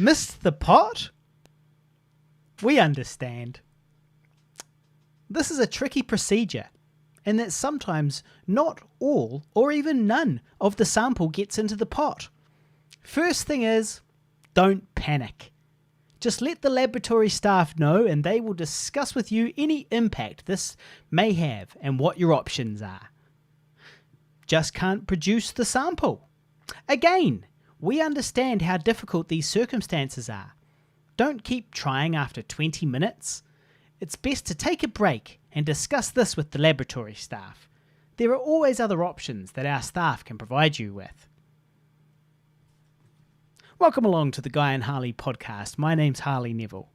Missed the pot? We understand. This is a tricky procedure, and that sometimes not all or even none of the sample gets into the pot. First thing is, don't panic. Just let the laboratory staff know and they will discuss with you any impact this may have and what your options are. Just can't produce the sample. Again, we understand how difficult these circumstances are. Don't keep trying after 20 minutes. It's best to take a break and discuss this with the laboratory staff. There are always other options that our staff can provide you with. Welcome along to the Guy and Harley podcast. My name's Harley Neville.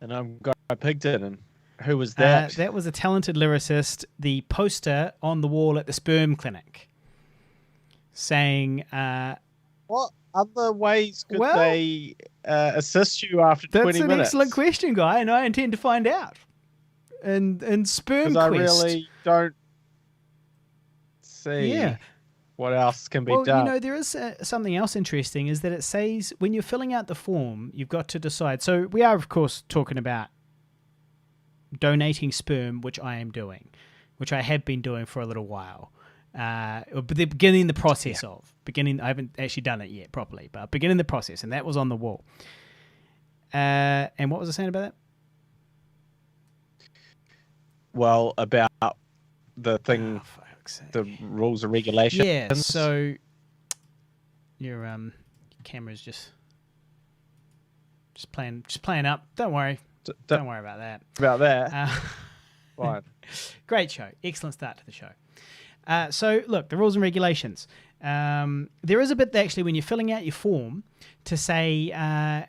And I'm Guy Pigton. And who was that? That was a talented lyricist, the poster on the wall at the sperm clinic, saying... what other ways could they assist you after 20 minutes? That's an excellent question, Guy, and I intend to find out. And Spermquest... Because I really don't see what else can be done. Well, you know, there is something else interesting, is that it says when you're filling out the form, you've got to decide. So we are, of course, talking about donating sperm, which I am doing, which I have been doing for a little while. But they're beginning the process of. I haven't actually done it yet properly, but beginning the process, and that was on the wall. And what was I saying about that? Well, about the thing... the rules and regulations. Yeah, so your camera's just playing up. Don't worry. Don't worry about that. About that. Fine. Great show. Excellent start to the show. So look, the rules and regulations. There is a bit that actually when you're filling out your form to say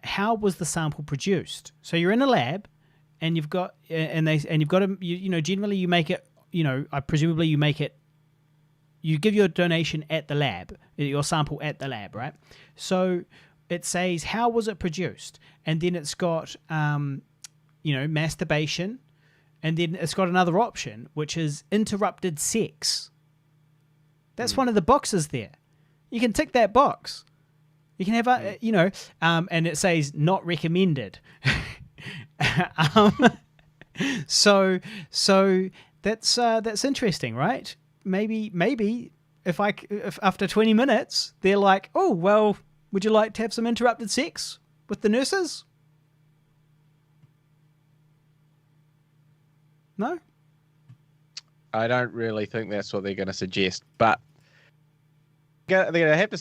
how was the sample produced. So you're in a lab and you've got generally you make it. Presumably you make it. You give your donation at the lab, your sample at the lab, right? So it says, how was it produced? And then it's got, masturbation. And then it's got another option, which is interrupted sex. That's one of the boxes there. You can tick that box. You can have, and it says not recommended. So that's interesting, right? Maybe if after 20 minutes they're like, oh well, would you like to have some interrupted sex with the nurses? No, I don't really think that's what they're going to suggest, but they're going to have to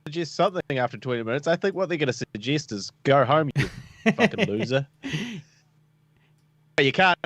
suggest something after 20 minutes. I think what they're going to suggest is go home, you fucking loser. You can't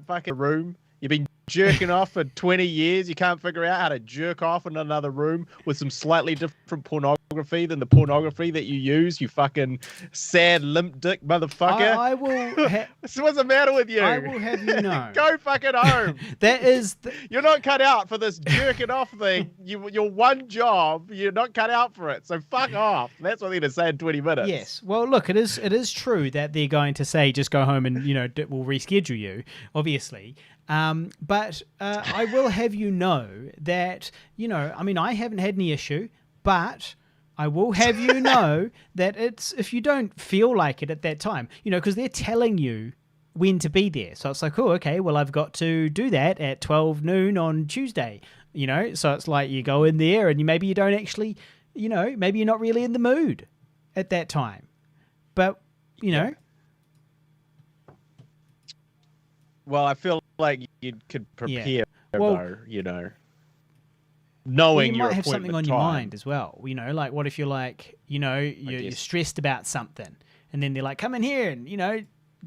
fucking room. You've been jerking off for 20 years. You can't figure out how to jerk off in another room with some slightly different pornography than the pornography that you use, you fucking sad limp dick motherfucker. I will... What's the matter with you? I will have you know. Go fucking home. That is... You're not cut out for this jerking off thing. Your one job, you're not cut out for it. So fuck off. That's what they're going to say in 20 minutes. Yes. Well, look, it is true that they're going to say just go home and, we'll reschedule you, obviously. But I will have you know that, I haven't had any issue, but I will have you know that it's, if you don't feel like it at that time, because they're telling you when to be there. So it's like, oh, okay, well, I've got to do that at 12 noon on Tuesday, so it's like you go in there and maybe you don't actually, maybe you're not really in the mood at that time, but, Well, I feel like you could prepare, knowing you your might have something on time. your mind as well. Like what if you're like, you're stressed about something, and then they're like, come in here and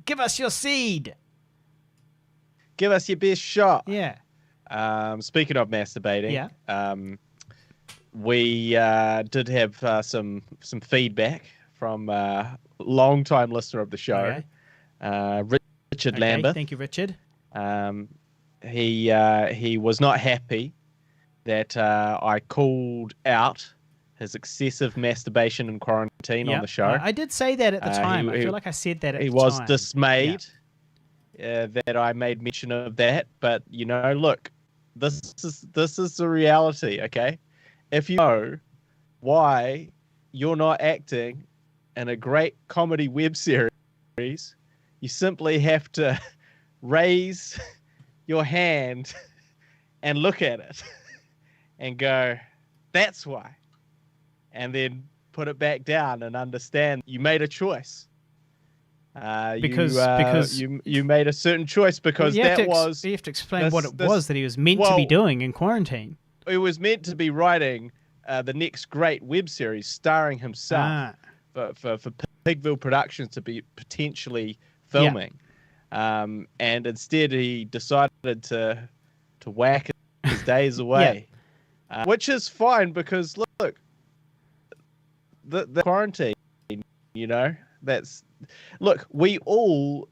give us your seed, give us your best shot. Yeah. Speaking of masturbating, we did have some feedback from a long-time listener of the show, Richard Lambert. Thank you, Richard. He was not happy that I called out his excessive masturbation and quarantine on the show. I did say that at the time. I feel like I said that at the time. He was dismayed that I made mention of that. But, look, this is the reality, okay? If you know why you're not acting in a great comedy web series, you simply have to raise your hand and look at it and go, that's why. And then put it back down and understand you made a choice. Because you made a certain choice because you you have to explain what it was that he was meant to be doing in quarantine. It was meant to be writing the next great web series starring himself for Pigville Productions to be potentially filming. And instead he decided to whack his days away, which is fine because look, the quarantine, we all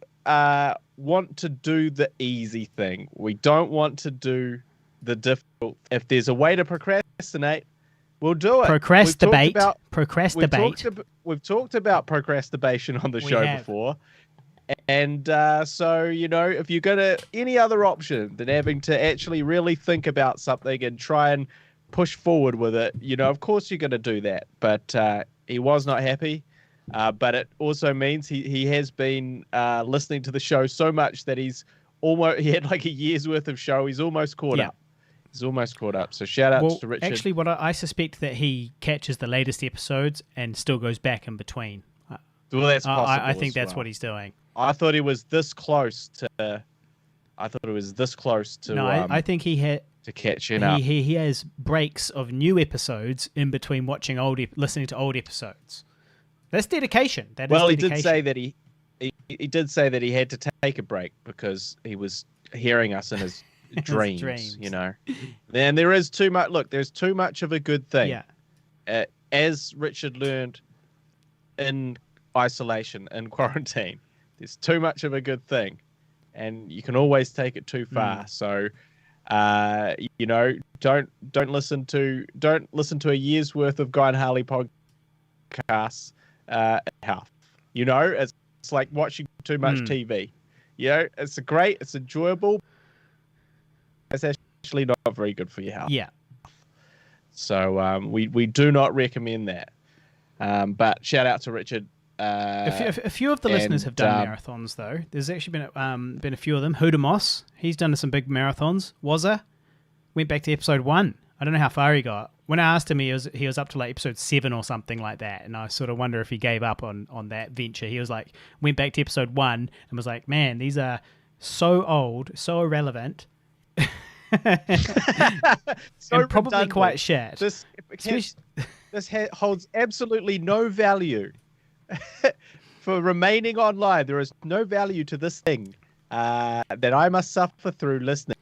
want to do the easy thing. We don't want to do the difficult. If there's a way to procrastinate, we'll do it. Procrastinate. We've talked about procrastination on the show before. And so, if you're going to any other option than having to actually really think about something and try and push forward with it, of course you're going to do that. But he was not happy. But it also means he has been listening to the show so much that he had like a year's worth of show. He's almost caught up. He's almost caught up. So shout out to Richard. Actually, what I suspect that he catches the latest episodes and still goes back in between. Well, that's possible. I think that's what he's doing. I thought he was this close to. No, I think he had to catching up. He has breaks of new episodes in between watching listening to old episodes. That's dedication. He did say that he did say that he had to take a break because he was hearing us in his dreams. And there is too much. Look, there's too much of a good thing. Yeah. As Richard learned in isolation and quarantine, there's too much of a good thing, and you can always take it too far. So, don't listen to a year's worth of Guy and Harley podcasts. Health, it's like watching too much TV. It's enjoyable. It's actually not very good for your health. Yeah. So we do not recommend that. But shout out to Richard. A few of the listeners have done marathons though. There's actually been a few of them. Hudamos, he's done some big marathons. Wazza went back to episode 1. I don't know how far he got. When I asked him, he was up to like episode 7 or something like that, and I sort of wonder if he gave up on that venture. He was like, went back to episode 1 and was like, man, these are so old, so irrelevant, and probably redundant. Quite shit. This holds absolutely no value for remaining online. There is no value to this thing that I must suffer through listening.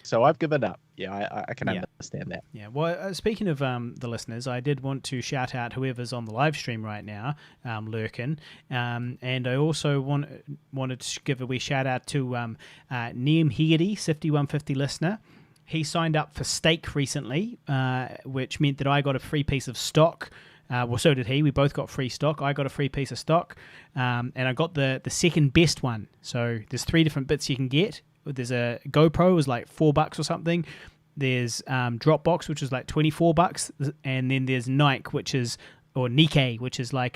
So I've given up. Yeah, I can understand that. Yeah. Well, speaking of the listeners, I did want to shout out whoever's on the live stream right now, lurking, and I also wanted to give a wee shout out to Liam Hegarty, 5150 listener. He signed up for Stake recently, which meant that I got a free piece of stock. Well, so did he. We both got free stock. I got a free piece of stock, and I got the second best one. So there's 3 different bits you can get. There's a GoPro, was like $4 or something. There's Dropbox, which is like $24, and then there's Nike, which is like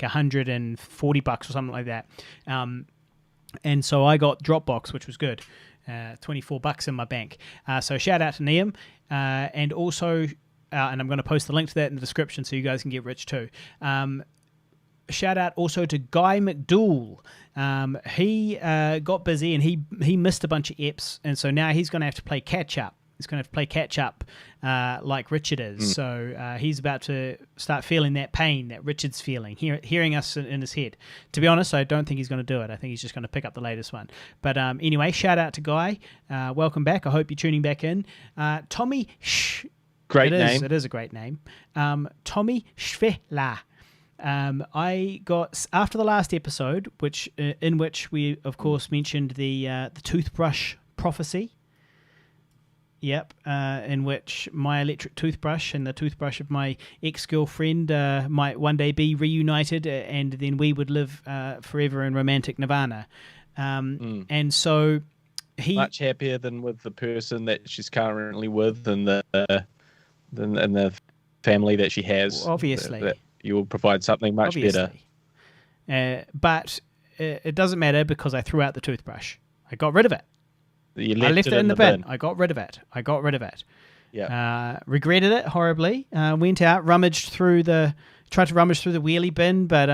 $140 or something like that. And so I got Dropbox, which was good. $24 in my bank. So shout out to Liam, and also. And I'm going to post the link to that in the description so you guys can get rich too. Shout out also to Guy McDool. He got busy and he missed a bunch of eps, and so now he's going to have to play catch up. He's going to have to play catch up like Richard is. So he's about to start feeling that pain that Richard's feeling, hearing us in his head. To be honest, I don't think he's going to do it. I think he's just going to pick up the latest one. But anyway, shout out to Guy. Welcome back. I hope you're tuning back in. Tommy Great name. It is a great name. Tommy Schwela. I got, after the last episode, in which we of course mentioned the toothbrush prophecy. Yep, in which my electric toothbrush and the toothbrush of my ex-girlfriend might one day be reunited, and then we would live forever in romantic nirvana. And so much happier than with the person that she's currently with, and the family that she has. Obviously. That you will provide something much better. But it doesn't matter because I threw out the toothbrush. I got rid of it. You I left it in the bin. bin. I got rid of it. Yeah. Regretted it horribly. Went out, tried to rummage through the wheelie bin, but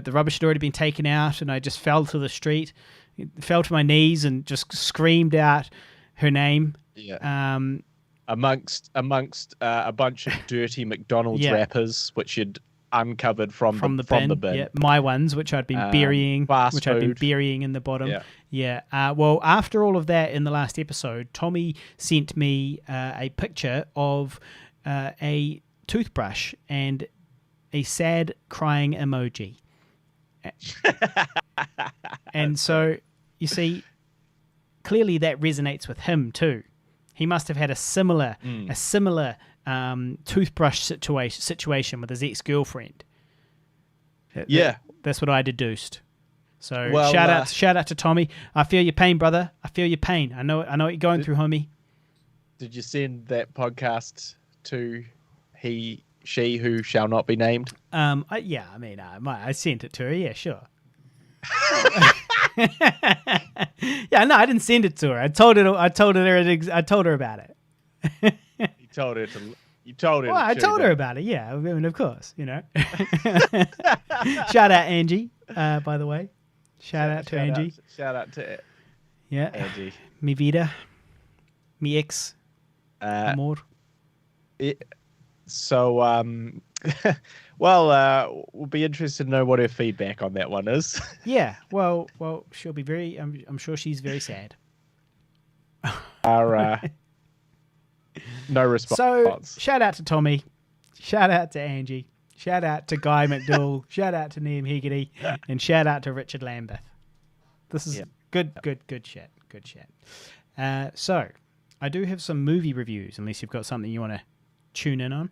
the rubbish had already been taken out, and I just fell to the street, fell to my knees, and just screamed out her name. Yeah. Amongst a bunch of dirty McDonald's wrappers, which you'd uncovered from the bin. Yeah, my ones, which I'd been burying, in the bottom. Yeah. Well, after all of that, in the last episode, Tommy sent me a picture of a toothbrush and a sad crying emoji. And so, you see, clearly that resonates with him too. He must have had a similar toothbrush situation with his ex-girlfriend. Yeah. That's what I deduced. So shout out to Tommy. I feel your pain, brother. I feel your pain. I know what you're going through, homie. Did you send that podcast to she who shall not be named? I sent it to her. Yeah, sure. Yeah, no, I didn't send it to her. I told her about it. You told her to. Well, I told her about it. Yeah, I mean, of course, you know. Shout out Angie, by the way. Shout out to Angie. Shout out to Angie. Mi vida, mi ex, amor. We'll be interested to know what her feedback on that one is. Yeah, well, she'll be very. I'm sure she's very sad. No response. So, shout out to Tommy. Shout out to Angie. Shout out to Guy McDowell. Shout out to Liam Hegarty. And shout out to Richard Lambeth. This is good shit. Good shit. So, I do have some movie reviews, unless you've got something you want to tune in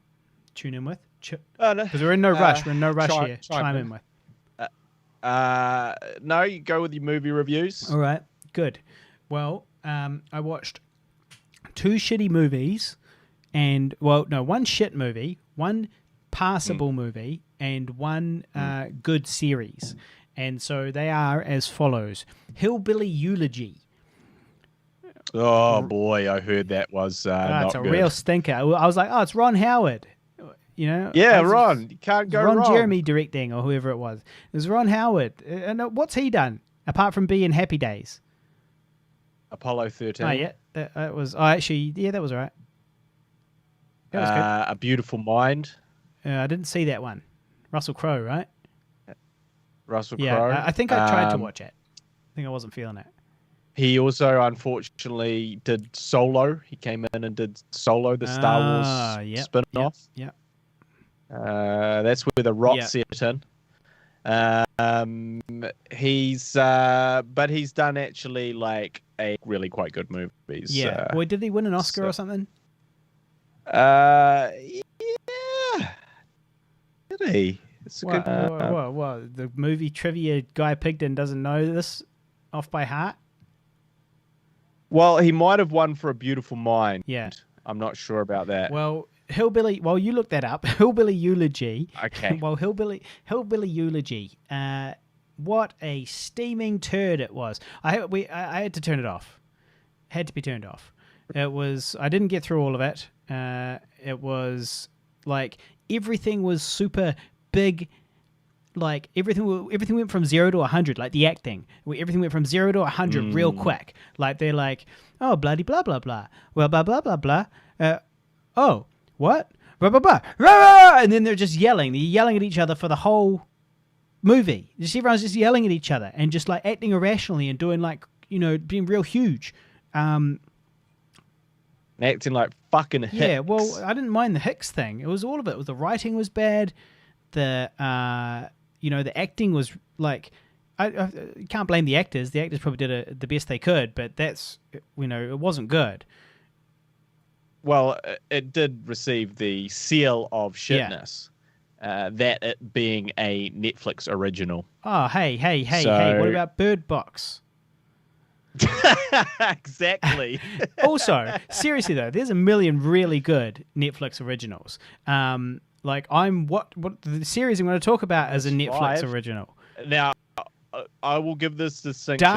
with. Because we're in no rush. We're in no rush here. Chime in with. No, you go with your movie reviews. All right. Good. Well, I watched 2 shitty movies one shit movie, 1 passable movie, and 1 good series. And so they are as follows. Hillbilly Eulogy. Oh boy, I heard that was not it's a good. real stinker. I was like, oh, it's Ron Howard. You know? Yeah, Ron. You can't go wrong. Ron Jeremy directing, or whoever it was. It was Ron Howard. And what's he done apart from being Happy Days? Apollo 13. Oh yeah, that was. Oh, actually, yeah, that was all right. That was good. A Beautiful Mind. I didn't see that one. Russell Crowe, right? Russell Crowe. Yeah, I think I tried to watch it. I think I wasn't feeling it. He also, unfortunately, did Solo. He came in and did Solo, the Star Wars spin-off. Yeah. That's where The Rock set in. He's done actually like a really quite good movies. Yeah. Boy, did he win an Oscar or something? Yeah. Did he? It's a good. The movie trivia guy Pigden doesn't know this off by heart. Well, he might have won for A Beautiful Mind. Yeah. I'm not sure about that. Well, Hillbilly. Well, you look that up. Hillbilly Eulogy. Okay. Well, Hillbilly Eulogy. What a steaming turd it was. I had to turn it off. Had to be turned off. It was. I didn't get through all of it. It was like everything was super big. Like everything went from 0 to 100. Like the acting, everything went from 0 to 100 real quick. Like they're like, oh, bloody blah blah blah. Well, blah blah blah blah. Oh, what? Blah blah blah. Rah! And then they're just yelling. They're yelling at each other for the whole movie. Just everyone's just yelling at each other and just like acting irrationally and doing like being real huge. Acting like fucking Hicks. Yeah. Well, I didn't mind the Hicks thing. It was all of it. The writing was bad. The the acting was like, I can't blame the actors. The actors probably did the best they could, but that's, it wasn't good. Well, it did receive the seal of shitness, that it being a Netflix original. Oh, hey, what about Bird Box? Exactly. Also, seriously though, there's a million really good Netflix originals. Like what the series I'm going to talk about is a Netflix original. Now, I will give this distinction.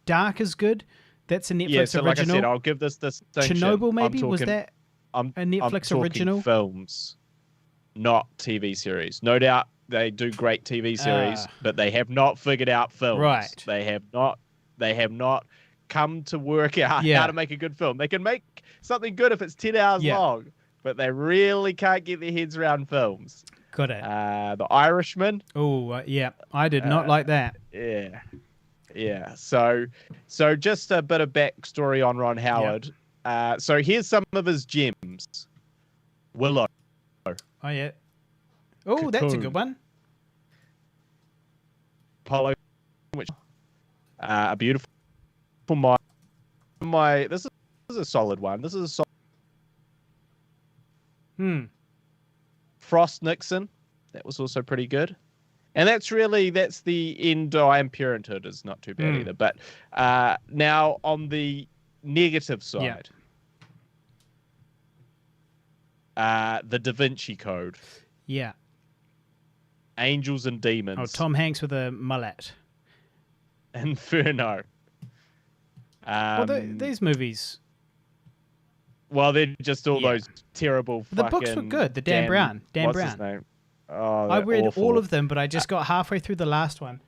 Dark is good. That's a Netflix Yeah, so original. like I said, I'll give this distinction. Chernobyl, maybe? Was that I'm a Netflix talking original? films, not TV series. No doubt they do great TV series, but they have not figured out films. Right. They have not come to work out how to make a good film. They can make something good if it's 10 hours long, but they really can't get their heads around films. Got it. The Irishman. Oh, yeah. I did not like that. Yeah. Yeah. So just a bit of backstory on Ron Howard. Yep. So here's some of his gems. Willow. Oh, yeah. Oh, that's a good one. Apollo, which a beautiful mind. This is a solid one. This is a solid. Frost Nixon. That was also pretty good. And that's the end. I Am Parenthood is not too bad either. But now on the negative side, the Da Vinci Code. Yeah. Angels and Demons. Oh, Tom Hanks with a mullet. Inferno. Well, these movies. Well, they're just all those terrible. The books were good. The Dan Brown. What's his name? Oh, I read awful. all of them, but I just got halfway through the last one.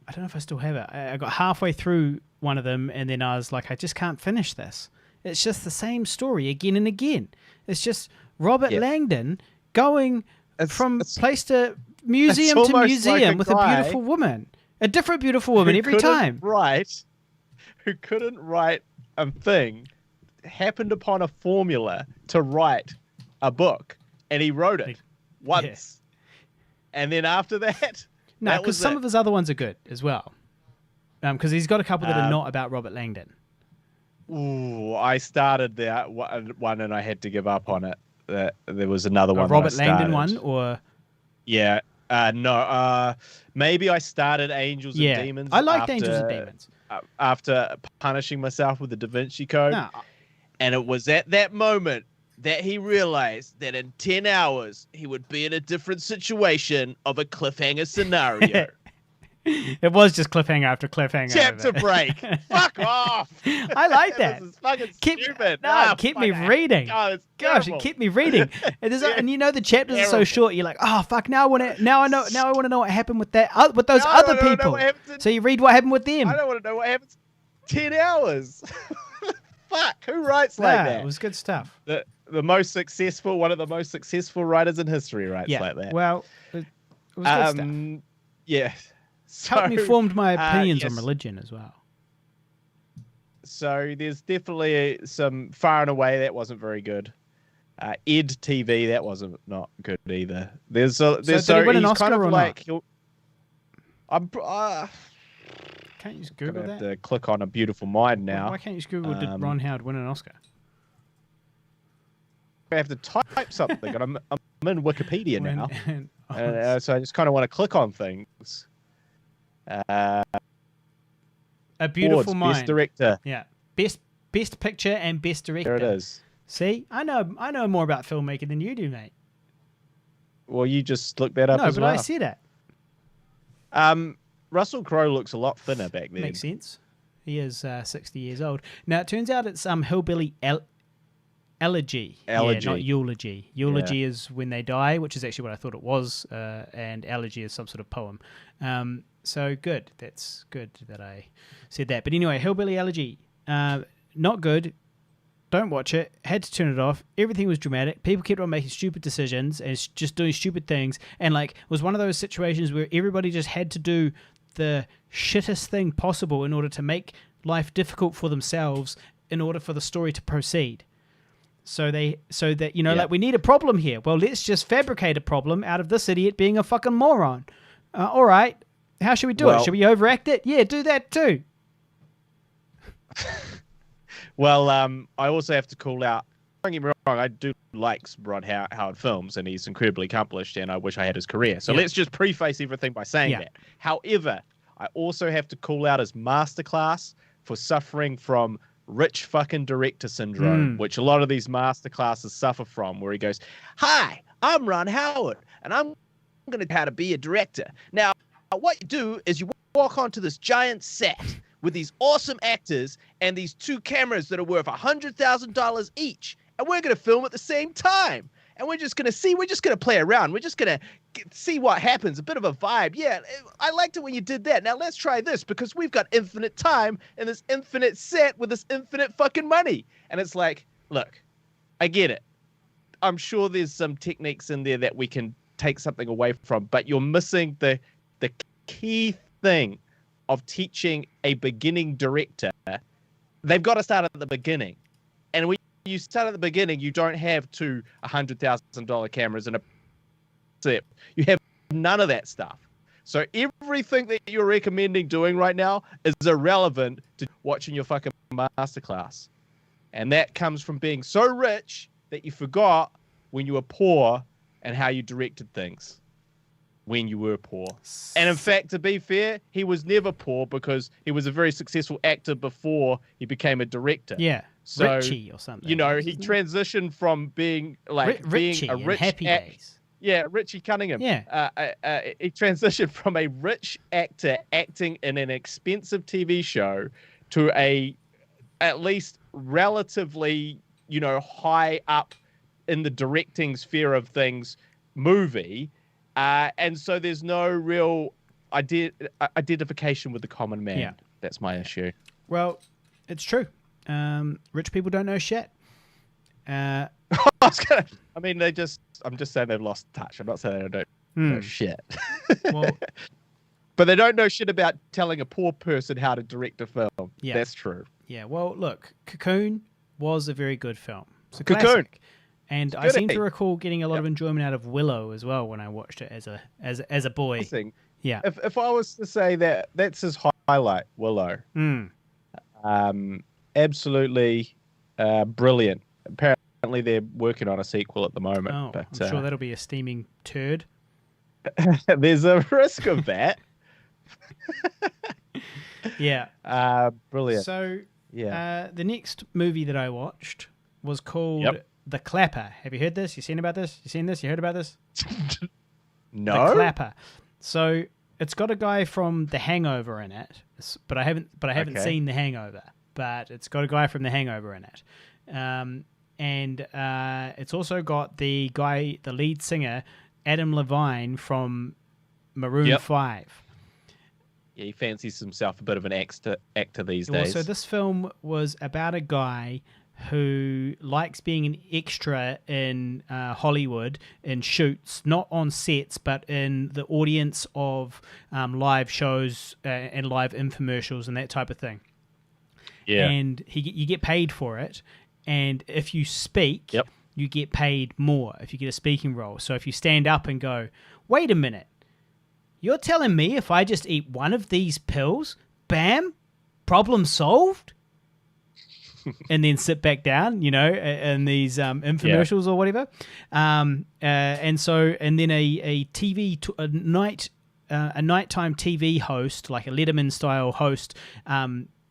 I don't know if I still have it. I got halfway through one of them, and then I was like, I just can't finish this. It's just the same story again and again. It's just Robert Langdon going from place to museum to museum with a beautiful woman. A different beautiful woman every time. Who couldn't write a thing, happened upon a formula to write a book, and he wrote it once. Yeah. And then after that... No, because some of his other ones are good as well. Because he's got a couple that are not about Robert Langdon. Ooh, I started that one and I had to give up on it. There was another one. Robert Langdon one, or... Yeah. No. Maybe I started Angels and Demons. I liked Angels and Demons. After punishing myself with the Da Vinci Code. No. And it was at that moment that he realized that in 10 hours, he would be in a different situation of a cliffhanger scenario. It was just cliffhanger after cliffhanger. Chapter break. Fuck off. I like that. This is fucking stupid. No, it kept me reading. Gosh, it kept me reading. And you know the chapters are so short. You're like, oh fuck! Now I want to know what happened with that with those other people. So you read what happened with them. I don't want to know what happens. 10 hours. Fuck! Who writes like that? It was good stuff. One of the most successful writers in history writes like that. Well, it was good stuff. Yeah. Helped me formed my opinions on religion as well. So there's definitely some Far and Away that wasn't very good. Ed TV that wasn't not good either. There's did he win an Oscar kind of or like not? Can't you just Google that? Have to click on A Beautiful Mind now. Why can't you just Google did Ron Howard win an Oscar? I have to type something, and I'm in Wikipedia now, so I just kind of want to click on things. A Beautiful Mind. Best director. Yeah, best picture and best director. There it is. See, I know more about filmmaking than you do, mate. Well, you just looked that up as well. No, but I said it. Russell Crowe looks a lot thinner back then. Makes sense. He is 60 years old. Now, it turns out it's hillbilly elegy. Yeah, not eulogy. Eulogy is when they die, which is actually what I thought it was, and elegy is some sort of poem. So good. That's good that I said that. But anyway, hillbilly elegy. Not good. Don't watch it. Had to turn it off. Everything was dramatic. People kept on making stupid decisions and just doing stupid things. And like, it was one of those situations where everybody just had to do the shittest thing possible in order to make life difficult for themselves in order for the story to proceed. So that, like, we need a problem here. Well, let's just fabricate a problem out of this idiot being a fucking moron. All right. How should we do it? Should we overact it? Yeah, do that too. Well, I also have to call out, don't get me wrong, I do like Ron Howard films, and he's incredibly accomplished, and I wish I had his career. So let's just preface everything by saying that. However, I also have to call out his Masterclass for suffering from rich fucking director syndrome, which a lot of these masterclasses suffer from, where he goes, "Hi, I'm Ron Howard, and I'm going to how to be a director." Now, what you do is you walk onto this giant set with these awesome actors and these 2 cameras that are worth $100,000 each, and we're going to film at the same time. And we're just going to play around. We're just going to see what happens. A bit of a vibe. Yeah, I liked it when you did that. Now let's try this because we've got infinite time and this infinite set with this infinite fucking money. And it's like, look, I get it. I'm sure there's some techniques in there that we can take something away from, but you're missing the key thing of teaching a beginning director. They've got to start at the beginning. And when you start at the beginning, you don't have 2 $100,000 cameras and a set. You have none of that stuff. So everything that you're recommending doing right now is irrelevant to watching your fucking masterclass. And that comes from being so rich that you forgot when you were poor and how you directed things when you were poor. And in fact, to be fair, he was never poor because he was a very successful actor before he became a director. Yeah. So, Richie or something. You know, he transitioned from being like Richie being a rich Happy Days. Yeah, Richie Cunningham. Yeah. He transitioned from a rich actor acting in an expensive TV show to a at least relatively, you know, high up in the directing sphere of things movie. And so there's no real identification with the common man. Yeah. That's my issue. Well, it's true. Rich people don't know shit. I'm just saying they've lost touch. I'm not saying they don't know shit. Well, but they don't know shit about telling a poor person how to direct a film. Yeah. That's true. Yeah, well, look, Cocoon was a very good film. It's a Cocoon. classic. And I seem goody. to recall getting a lot of enjoyment out of Willow as well when I watched it as a boy. Yeah. If I was to say that's his highlight, Willow. Absolutely brilliant. Apparently they're working on a sequel at the moment. Oh, but, I'm sure that'll be a steaming turd. There's a risk of that. Yeah. Brilliant. So yeah. the next movie that I watched was called The Clapper. Have you heard this? You seen about this? You seen this? You heard about this? No. The Clapper. So it's got a guy from The Hangover in it, but I haven't seen The Hangover. But it's got a guy from The Hangover in it, and it's also got the lead singer Adam Levine from Maroon 5. Yeah, he fancies himself a bit of an actor these days. So this film was about a guy who likes being an extra in Hollywood in shoots, not on sets, but in the audience of live shows and live infomercials and that type of thing. Yeah. And you get paid for it, and if you speak, you get paid more if you get a speaking role. So if you stand up and go, wait a minute, you're telling me if I just eat one of these pills, bam, problem solved? And then sit back down, you know, in these infomercials or whatever. And then a nighttime TV host, like a Letterman style host,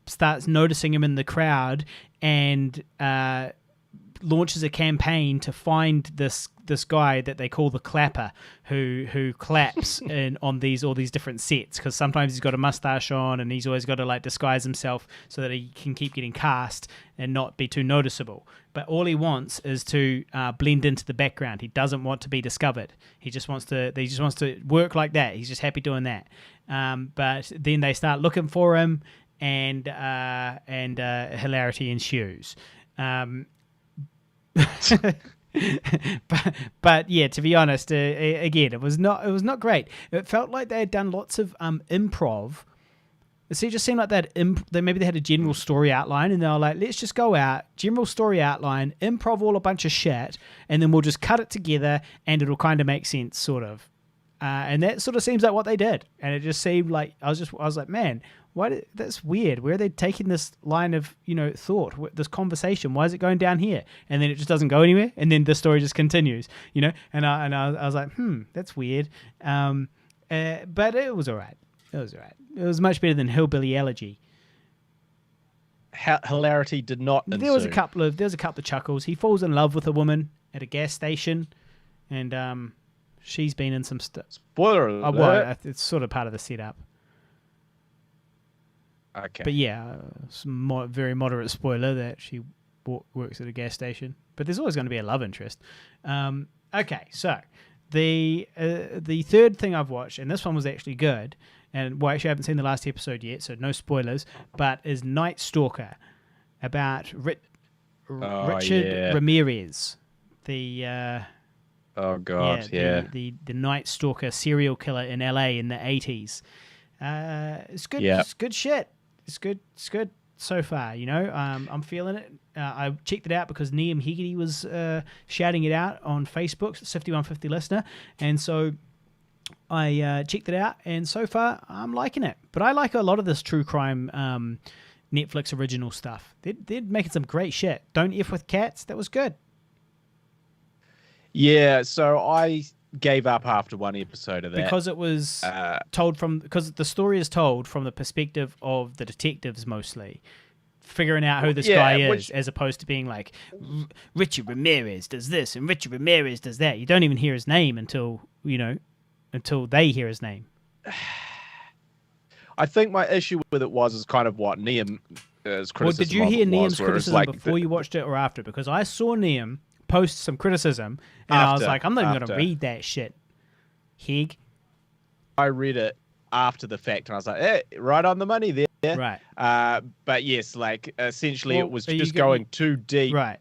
starts noticing him in the crowd and launches a campaign to find this guy that they call the Clapper, who claps on all these different sets, because sometimes he's got a mustache on and he's always got to like disguise himself so that he can keep getting cast and not be too noticeable. But all he wants is to blend into the background. He doesn't want to be discovered. He just wants to work like that. He's just happy doing that. But then they start looking for him, and hilarity ensues. But yeah, to be honest, again, it was not great. It felt like they had done lots of improv. See, it just seemed like maybe they had a general story outline, and they were like, let's just go out, general story outline, improv all a bunch of shit, and then we'll just cut it together, and it'll kind of make sense, sort of. And that sort of seems like what they did, and it just seemed like I was like, man, that's weird. Where are they taking this line of thought, this conversation? Why is it going down here? And then it just doesn't go anywhere, and then the story just continues, And I was like, that's weird. But it was all right. It was much better than Hillbilly Elegy. Hilarity did not ensue. There was a couple of chuckles. He falls in love with a woman at a gas station, and She's been in some stuff. Spoiler alert. Oh, well, it's sort of part of the setup. Okay. But yeah, very moderate spoiler that she works at a gas station. But there's always going to be a love interest. Okay, so the third thing I've watched, and this one was actually good, and well, actually I haven't seen the last episode yet, so no spoilers, but is Night Stalker, about Richard Ramirez, the oh god, yeah. The Night Stalker serial killer in LA in the 80s. It's good. Yeah. It's good shit. It's good so far, you know. I'm feeling it. I checked it out because Liam Hegarty was shouting it out on Facebook, 5150 listener, and so I checked it out, and so far I'm liking it. But I like a lot of this true crime Netflix original stuff. They're making some great shit. Don't F with Cats. That was good. Yeah, so I gave up after one episode of that because it was because the story is told from the perspective of the detectives mostly, figuring out who this guy is, as opposed to being like Richard Ramirez does this and Richard Ramirez does that. You don't even hear his name until they hear his name. I think my issue with it is kind of what Liam's criticism. Well, did you hear Liam's criticism before you watched it or after? Because I saw Liam post some criticism, and I was like, I'm not even going to read that shit. Hig. I read it after the fact, and I was like, hey, right on the money there. Right. But yes, like, essentially it was just going too deep. Right.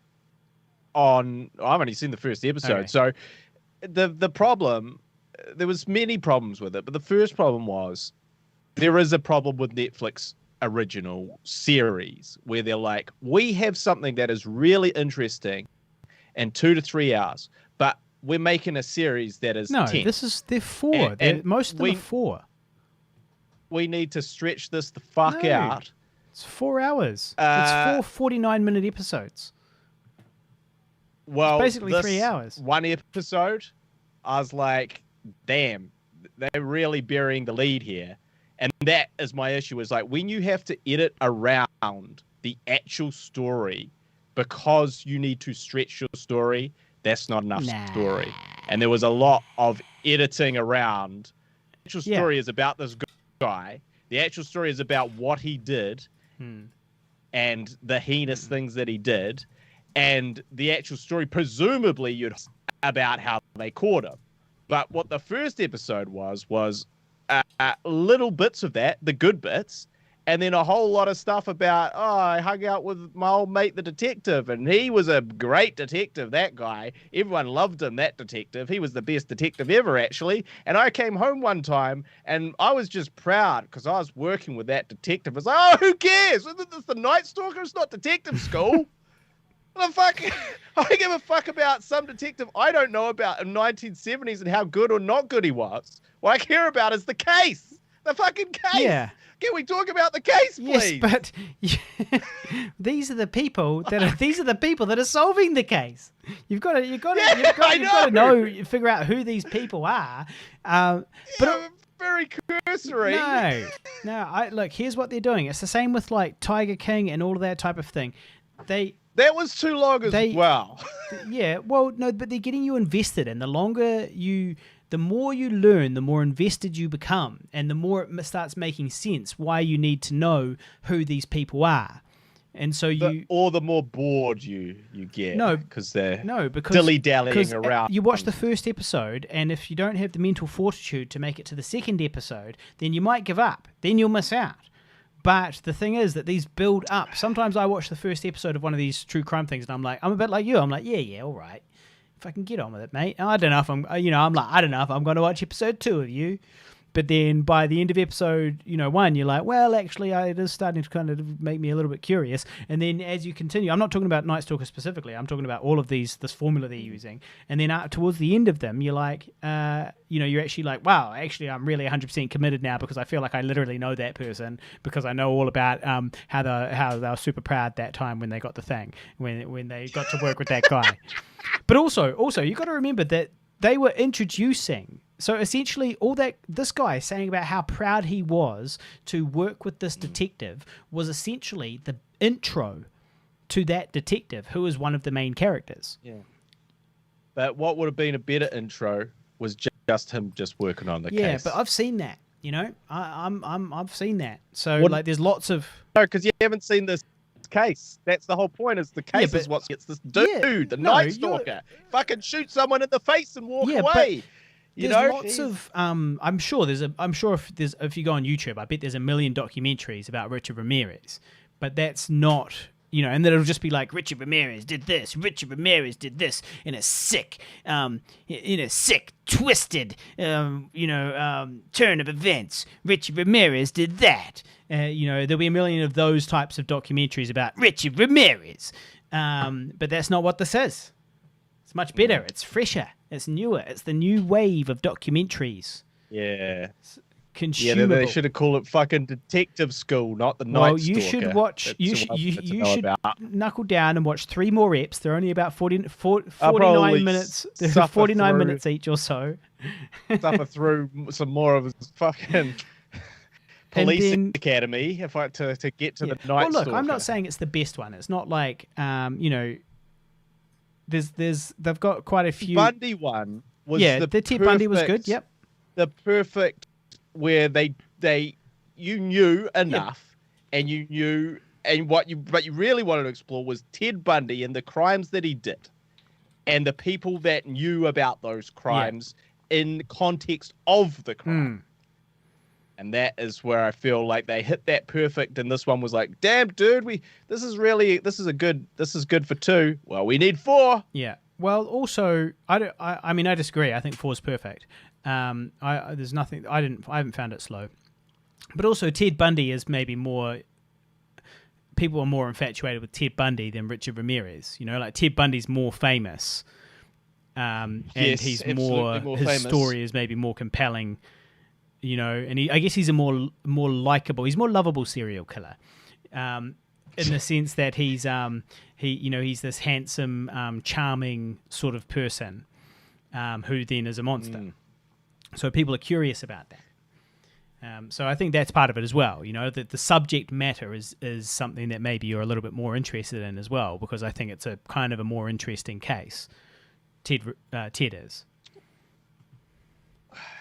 I've only seen the first episode. Okay. So the problem, there was many problems with it, but the first problem was there is a problem with Netflix original series where they're like, we have something that is really interesting in 2 to 3 hours, but we're making a series that is 10. They're 4. Most of them are 4. We need to stretch this the fuck out. It's 4 hours. It's 4 49-minute episodes. Well, it's basically 3 hours. One episode, I was like, damn, they're really burying the lead here. And that is my issue, is like, when you have to edit around the actual story because you need to stretch your story, that's not enough story. And there was a lot of editing around. The actual story is about this guy. The actual story is about what he did and the heinous things that he did. And the actual story, presumably, about how they caught him. But what the first episode was little bits of that, the good bits, and then a whole lot of stuff about, I hung out with my old mate, the detective, and he was a great detective, that guy. Everyone loved him, that detective. He was the best detective ever, actually. And I came home one time, and I was just proud because I was working with that detective. I was like, oh, who cares? Isn't this the Night Stalker? It's not detective school. What the fuck? I don't give a fuck about some detective I don't know about in 1970s and how good or not good he was. What I care about is the case. The fucking case. Yeah. Can we talk about the case, please? Yes, but these are the people that are solving the case. You've got to know, figure out who these people are. Very cursory. No. Look. Here's what they're doing. It's the same with like Tiger King and all of that type of thing. That was too long as well. Yeah. Well, no, but they're getting you invested, and the more you learn, the more invested you become, and the more it starts making sense why you need to know who these people are. And so the more bored you get. Because they're dilly-dallying around. You watch the first episode, and if you don't have the mental fortitude to make it to the second episode, then you might give up. Then you'll miss out. But the thing is that these build up. Sometimes I watch the first episode of one of these true crime things, and I'm a bit like you. I'm like, yeah, all right. If I can get on with it, mate. I don't know if I don't know if I'm going to watch episode 2 of you. But then by the end of episode, 1, you're like, well, actually, it is starting to kind of make me a little bit curious. And then as you continue, I'm not talking about Night Stalker specifically. I'm talking about all of this formula they're using. And then towards the end of them, you're like, you're actually like, wow, actually, I'm really 100% committed now because I feel like I literally know that person because I know all about how they were super proud that time when they got the thing, when they got to work with that guy. But also, you got to remember that they were introducing. So essentially, this guy saying about how proud he was to work with this detective was essentially the intro to that detective, who is one of the main characters. Yeah. But what would have been a better intro was just him just working on the case. Yeah, but I've seen that. You know, I've seen that. So Well, like, there's lots of no, because you haven't seen this case. That's the whole point. Is the case is what gets this dude, the Night Stalker, fucking shoot someone in the face and walk away. There's lots of I'm sure if you go on YouTube, I bet there's a million documentaries about Richard Ramirez, but that's not, you know, and then it'll just be like, Richard Ramirez did this, Richard Ramirez did this in a sick, twisted, turn of events. Richard Ramirez did that. There'll be a million of those types of documentaries about Richard Ramirez, but that's not what this is. It's much better. It's fresher. It's newer. It's the new wave of documentaries. Yeah. It's consumable. Yeah, they should have called it fucking Detective School, not the Night Stalker. You should watch. You should knuckle down and watch 3 more reps. They're only about 49 minutes. They're 49 minutes each or so. Suffer through some more of his fucking police academy to get to the Night Stalker. Well, look, I'm not saying it's the best one. It's not like they've got quite a few. Bundy one was the Ted Bundy was good. Yep, the perfect where you knew enough, and you knew, and what you really wanted to explore was Ted Bundy and the crimes that he did, and the people that knew about those crimes in context of the crime. And that is where I feel like they hit that perfect. And this one was like, damn, dude, this is good for 2. Well, we need 4. Yeah. Well, also, I mean, I disagree. I think 4 is perfect. There's nothing. I haven't found it slow. But also, Ted Bundy is maybe more. People are more infatuated with Ted Bundy than Richard Ramirez. You know, like Ted Bundy's more famous, and he's more his famous. Story is maybe more compelling. You know, and I guess he's a more likable, he's more lovable serial killer, in the sense that he's he's this handsome, charming sort of person, who then is a monster. So people are curious about that. So I think that's part of it as well. You know, that the subject matter is something that maybe you're a little bit more interested in as well, because I think it's a kind of a more interesting case. Ted is.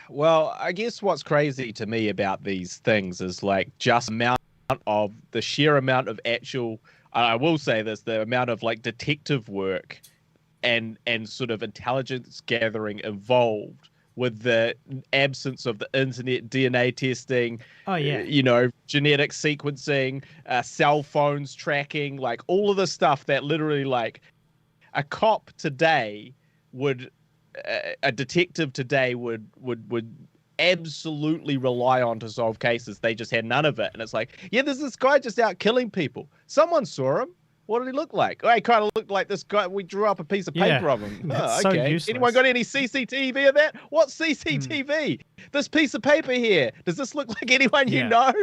Well, I guess what's crazy to me about these things is like just the sheer amount of actual, I will say this, the amount of like detective work and sort of intelligence gathering involved with the absence of the internet, DNA testing, genetic sequencing, cell phones tracking, like all of the stuff that literally like a cop today would... a detective today would absolutely rely on to solve cases. They just had none of it. And it's like, there's this guy just out killing people. Someone saw him. What did he look like? Oh, he kind of looked like this guy. We drew up a piece of paper of him. Oh, okay. So anyone got any CCTV of that? What's CCTV? This piece of paper here. Does this look like anyone you know?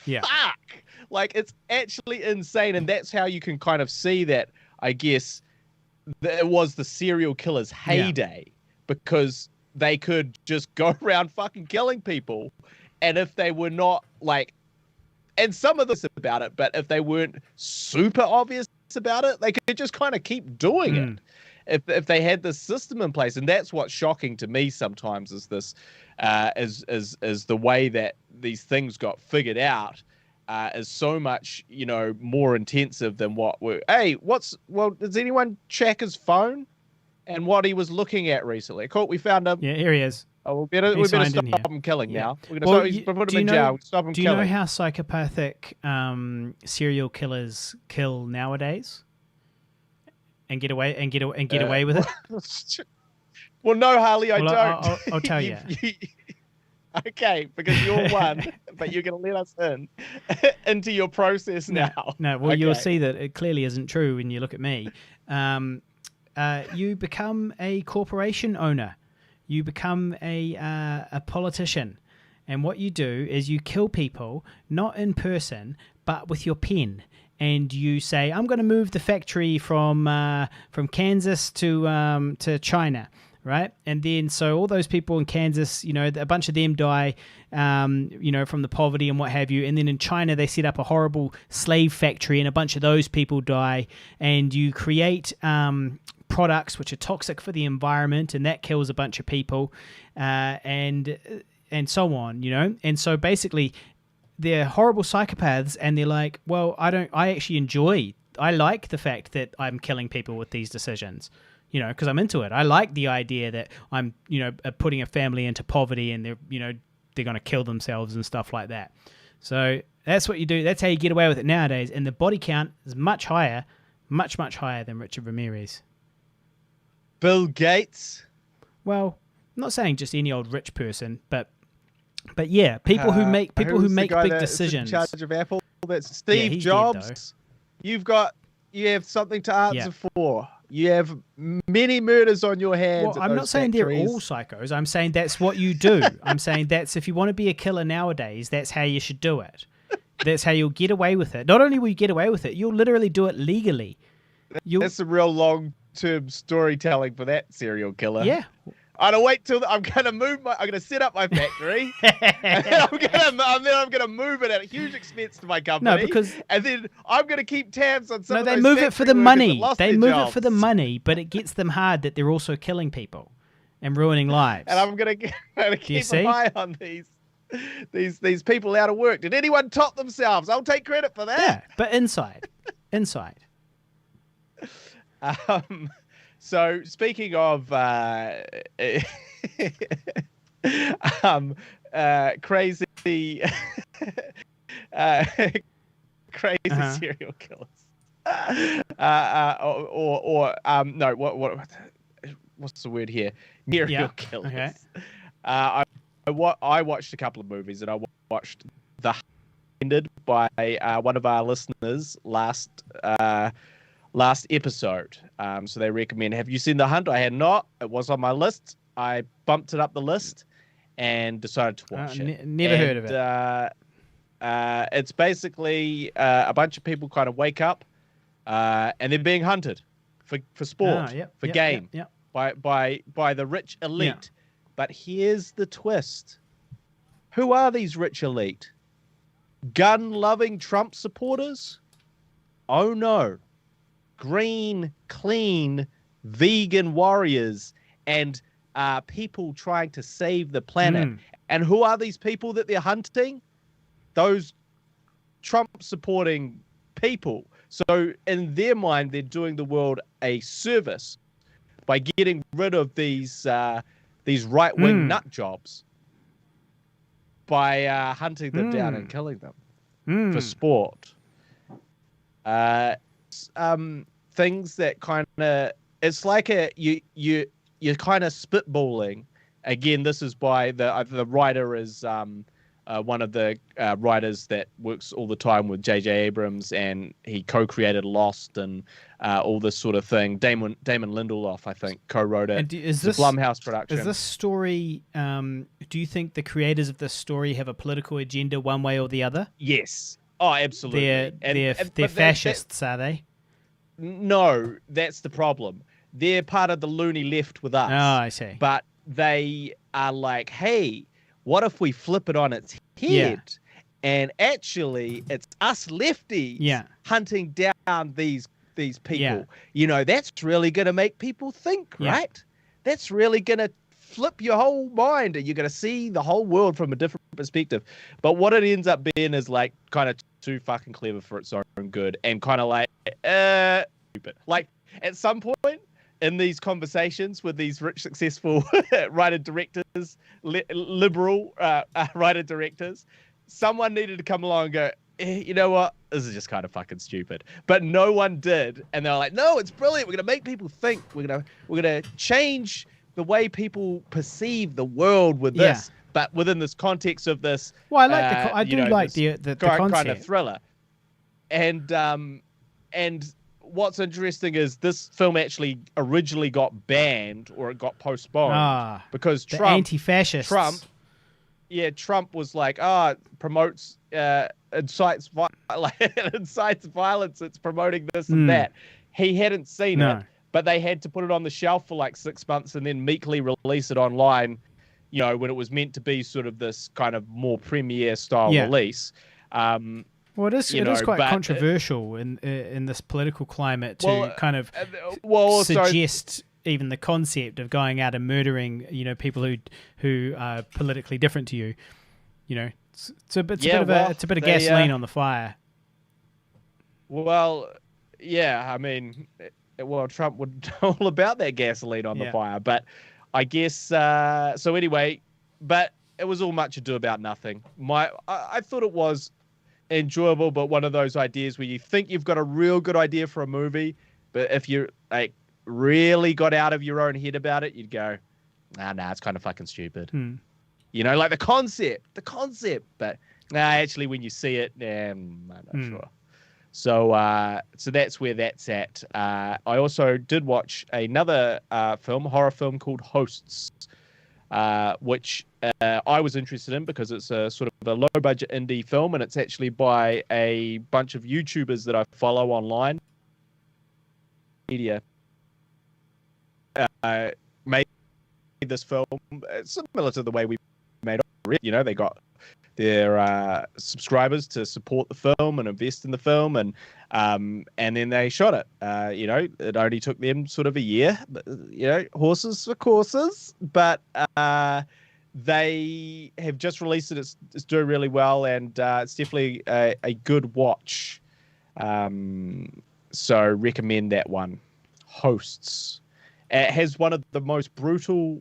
Yeah. Fuck. Like, it's actually insane. And that's how you can kind of see that, I guess, it was the serial killer's heyday. Because they could just go around fucking killing people. And if they were not like, and some of this about it, but if they weren't super obvious about it, they could just kind of keep doing it. If they had this system in place. And that's what's shocking to me sometimes is this, is the way that these things got figured out, is so much, more intensive than what does anyone check his phone? And what he was looking at recently. Cool, we found him. Yeah, here he is. Oh, we better stop him killing now. We're going to put him in jail. Stop him killing. Do you know how psychopathic serial killers kill nowadays? And get away with it? Well, no, Harley, I don't. I'll tell you. Okay, because you're one, but you're going to let us into your process now. No, well, you'll see that it clearly isn't true when you look at me. You become a corporation owner. You become a politician. And what you do is you kill people, not in person, but with your pen. And you say, I'm going to move the factory from Kansas to China, right? And then so all those people in Kansas, a bunch of them die, from the poverty and what have you. And then in China, they set up a horrible slave factory and a bunch of those people die. And you create products which are toxic for the environment, and that kills a bunch of people, and so on, you know. And so basically, they're horrible psychopaths, and they're like, well, I actually I like the fact that I'm killing people with these decisions, you know, because I'm into it. I like the idea that I'm, you know, putting a family into poverty, and they're going to kill themselves and stuff like that. So that's what you do. That's how you get away with it nowadays. And the body count is much higher, much, much higher than Richard Ramirez. Bill Gates. Well, I'm not saying just any old rich person, but yeah, people who make big decisions. In charge of Apple. That's Steve Jobs. Dead, though. You have something to answer for. You have many murders on your hands. Well, I'm not saying they're all psychos. I'm saying that's what you do. I'm saying that's, if you want to be a killer nowadays, that's how you should do it. That's how you'll get away with it. Not only will you get away with it, you'll literally do it legally. That's a real long-term storytelling for that serial killer. Yeah. I don't wait till I'm going to set up my factory, and then I'm going to move it at a huge expense to my company. No, because and then I'm going to keep tabs on some. No, of they those move it for the factory money. workers that They lost move their it for the jobs. money, but it gets them hard that they're also killing people and ruining lives. And I'm going to keep see? an eye on these people out of work. Did anyone top themselves? I'll take credit for that. Yeah, but inside. So speaking of crazy crazy serial killers, no, what's the word here? Serial killers. Okay. I watched a couple of movies, and I watched The Ended by one of our listeners last episode. So they recommend, have you seen The Hunt? I had not. It was on my list. I bumped it up the list and decided to watch it. Never heard of it. It's basically a bunch of people kind of wake up and they're being hunted for sport, for game, by the rich elite. Yeah. But here's the twist. Who are these rich elite? Gun-loving Trump supporters? Oh no. Green, clean, vegan warriors and people trying to save the planet. And who are these people that they're hunting? Those Trump-supporting people. So in their mind, they're doing the world a service by getting rid of these right-wing nut jobs by hunting them down and killing them for sport. Things that kind of, it's like you're kind of spitballing. Again, this is by the writer is one of the writers that works all the time with J.J. Abrams, and he co-created Lost and all this sort of thing. Damon Lindelof, I think, co-wrote it. And is it's this a Blumhouse production? Is this story? Do you think the creators of this story have a political agenda, one way or the other? Yes. Oh, absolutely. They're fascists, are they? No, that's the problem. They're part of the loony left with us. Oh, I see. But they are like, hey, what if we flip it on its head? And actually, it's us lefties hunting down these people. Yeah. You know, that's really going to make people think, right? That's really going to flip your whole mind, and you're going to see the whole world from a different perspective. But what it ends up being is like kind of too fucking clever for its own good, and kind of like stupid. Like at some point in these conversations with these rich, successful writer directors, liberal writer directors, someone needed to come along and go, you know what? This is just kind of fucking stupid. But no one did, and they're like, no, it's brilliant. We're gonna make people think. We're gonna change the way people perceive the world with this, but within this context of this. Well, I like I do like the concept. Kind of thriller. And what's interesting is this film actually originally got banned, or it got postponed because the Trump, anti-fascists. Trump was like, promotes, incites violence. It's promoting this and that. He hadn't seen it. But they had to put it on the shelf for like 6 months and then meekly release it online, you know, when it was meant to be sort of this kind of more premiere style release. Well, it is quite controversial in this political climate to kind of suggest even the concept of going out and murdering, people who are politically different to you. It's a bit of gasoline on the fire. Well, yeah, I mean, Trump would know all about that gasoline on the fire, but I guess so. Anyway, but it was all much ado about nothing. I thought it was enjoyable, but one of those ideas where you think you've got a real good idea for a movie, but if you really got out of your own head about it, you'd go, nah, it's kind of fucking stupid. Like the concept, but actually when you see it, I'm not sure. So that's where that's at. I also did watch another horror film called Hosts, which I was interested in because it's a sort of a low-budget indie film, and it's actually by a bunch of YouTubers that I follow online. Media made this film similar to the way we made it. They got their subscribers to support the film and invest in the film, and then they shot it. It only took them sort of a year. Horses for courses, but they have just released it. It's doing really well, and it's definitely a good watch. So recommend that one. Hosts. It has one of the most brutal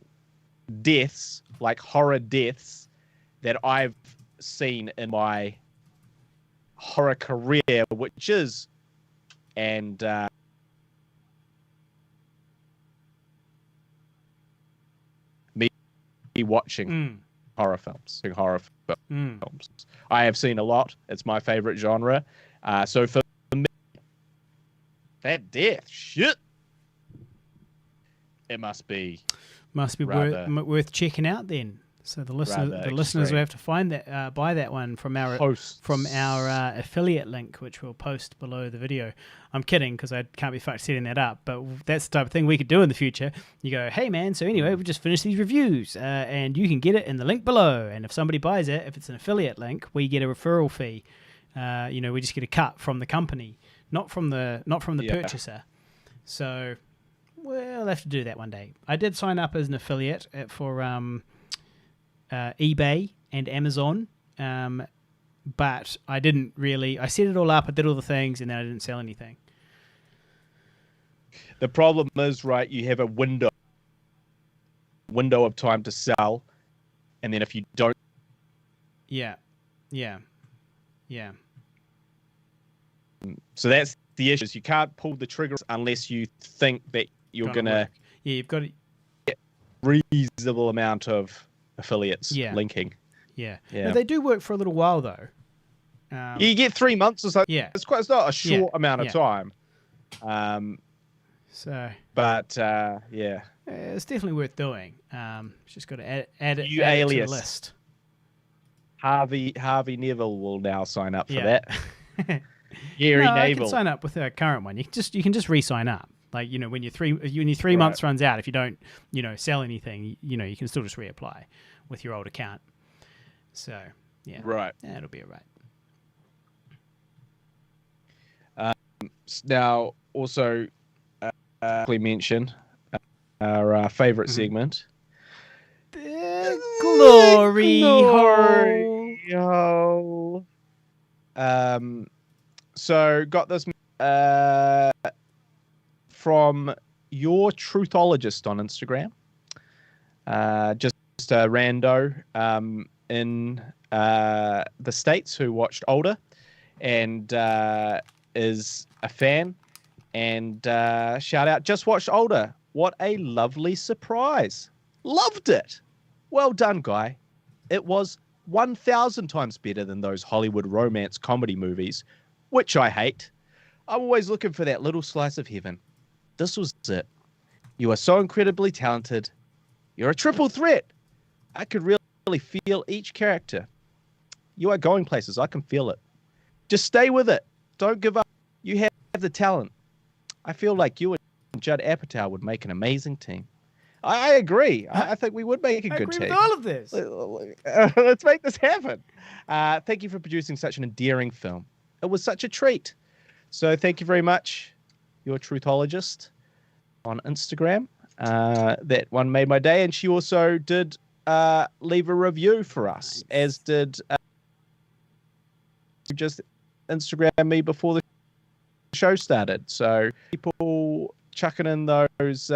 deaths, like horror deaths, that I've seen in my horror career, which is me watching horror films. I have seen a lot. It's my favorite genre. So for me, that death, shit, it must be worth checking out then. So the listeners will have to find that buy that one from our affiliate link, which we'll post below the video. I'm kidding because I can't be fucked setting that up, but that's the type of thing we could do in the future. You go, hey man, so anyway, we just finished these reviews, and you can get it in the link below. And if somebody buys it, if it's an affiliate link, we get a referral fee. We just get a cut from the company, not from the purchaser. So we'll have to do that one day. I did sign up as an affiliate for eBay and Amazon, but I didn't really. I set it all up, I did all the things, and then I didn't sell anything. The problem is, right, you have a window of time to sell, and then if you don't... Yeah. So that's the issue, is you can't pull the trigger unless you think that you're going to... Yeah, you've got to... get a reasonable amount of affiliates linking. Yeah. But they do work for a little while, though. You get 3 months or so. Yeah. It's not a short amount of time. But it's definitely worth doing. Just got to add it to the list. Harvey Neville will now sign up for that. Gary Neville. I can sign up with our current one. You can just re-sign up. Like, when your 3 months runs out, if you don't, sell anything, you can still just reapply with your old account. So, yeah. Right. Yeah, it'll be all right. Now, also, we mentioned our favorite segment. Glory hole. So, got this from your truthologist on Instagram. Just a rando in the States who watched Older and is a fan. And shout out, just watched Older. What a lovely surprise. Loved it. Well done, guy. It was 1,000 times better than those Hollywood romance comedy movies, which I hate. I'm always looking for that little slice of heaven. This was it. You are so incredibly talented. You're a triple threat. I could really feel each character. You are going places. I can feel it. Just stay with it. Don't give up. You have the talent. I feel like you and Judd Apatow would make an amazing team. I agree. I think we would make a good team. I agree with all of this. Let's make this happen. Thank you for producing such an endearing film. it was such a treat. So thank you very much, your truthologist on Instagram. That one made my day, and she also did leave a review for us, as did just Instagram me before the show started. So people chucking in those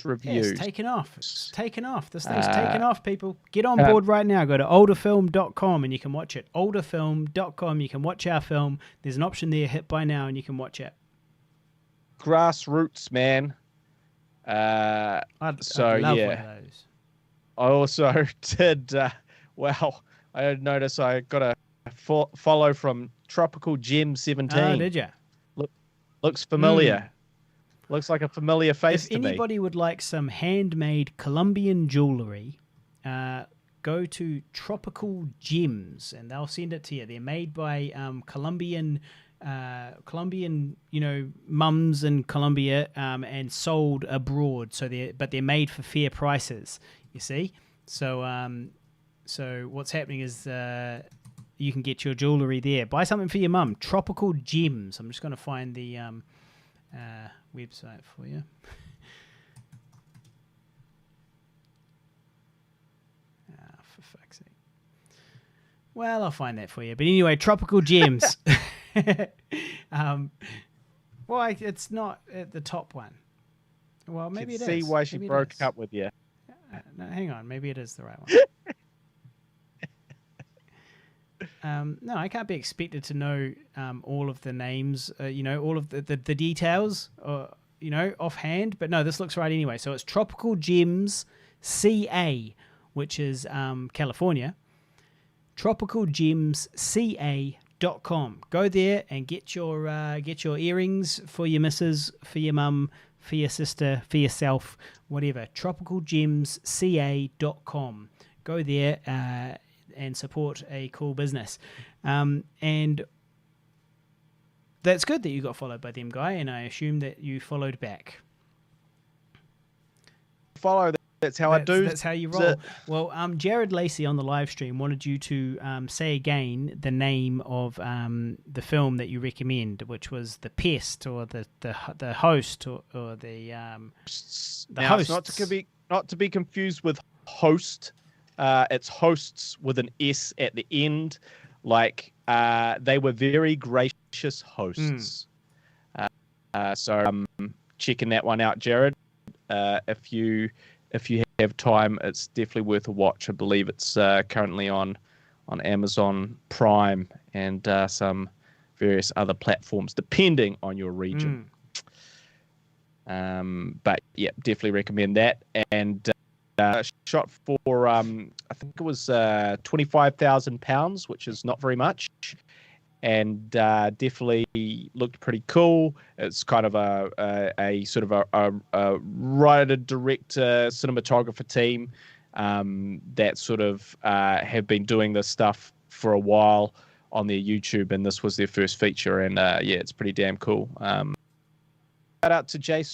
reviews. It's taken off. It's taken off. This thing's taken off, people. Get on board right now. Go to olderfilm.com and you can watch it. Olderfilm.com. You can watch our film. There's an option there. Hit by now and you can watch it. Grassroots, man. I'd love one of those. I also did. I noticed I got a follow from Tropical Gem 17. Oh, did you? Looks familiar. Looks like a familiar face to me. If anybody would like some handmade Colombian jewelry, go to Tropical Gems and they'll send it to you. They're made by Colombian, mums in Colombia and sold abroad. So they're made for fair prices. You see, so what's happening is you can get your jewelry there. Buy something for your mum. Tropical Gems. I'm just going to find the website for you. For fuck's sake. Well, I'll find that for you. But anyway, Tropical Gems. It's not at the top one. Well, maybe it is. See why she broke up with you. No, hang on. Maybe it is the right one. No, I can't be expected to know all of the names, all of the details, offhand. But no, this looks right anyway. So it's Tropical Gems CA, which is California. TropicalGemsCA.com. Go there and get your earrings for your missus, for your mum, for your sister, for yourself, whatever. TropicalGemsCA.com. Go there and support a cool business. And that's good that you got followed by them, Guy, and I assume that you followed back. Follow, that's how I do. That's how you roll. Well, Jared Lacey on the live stream wanted you to say again the name of the film that you recommend, which was The Pest, or the Host, or the Host. It's not to be confused with Host. It's Hosts with an S at the end. Like they were very gracious hosts. So checking that one out, Jared. If you have time, it's definitely worth a watch. I believe it's currently on Amazon Prime and some various other platforms, depending on your region. But yeah, definitely recommend that. And shot for I think it was £25,000, which is not very much, and definitely looked pretty cool. It's kind of a sort of a writer, director, cinematographer team that sort of have been doing this stuff for a while on their YouTube, and this was their first feature, and yeah, it's pretty damn cool. Shout out to Jay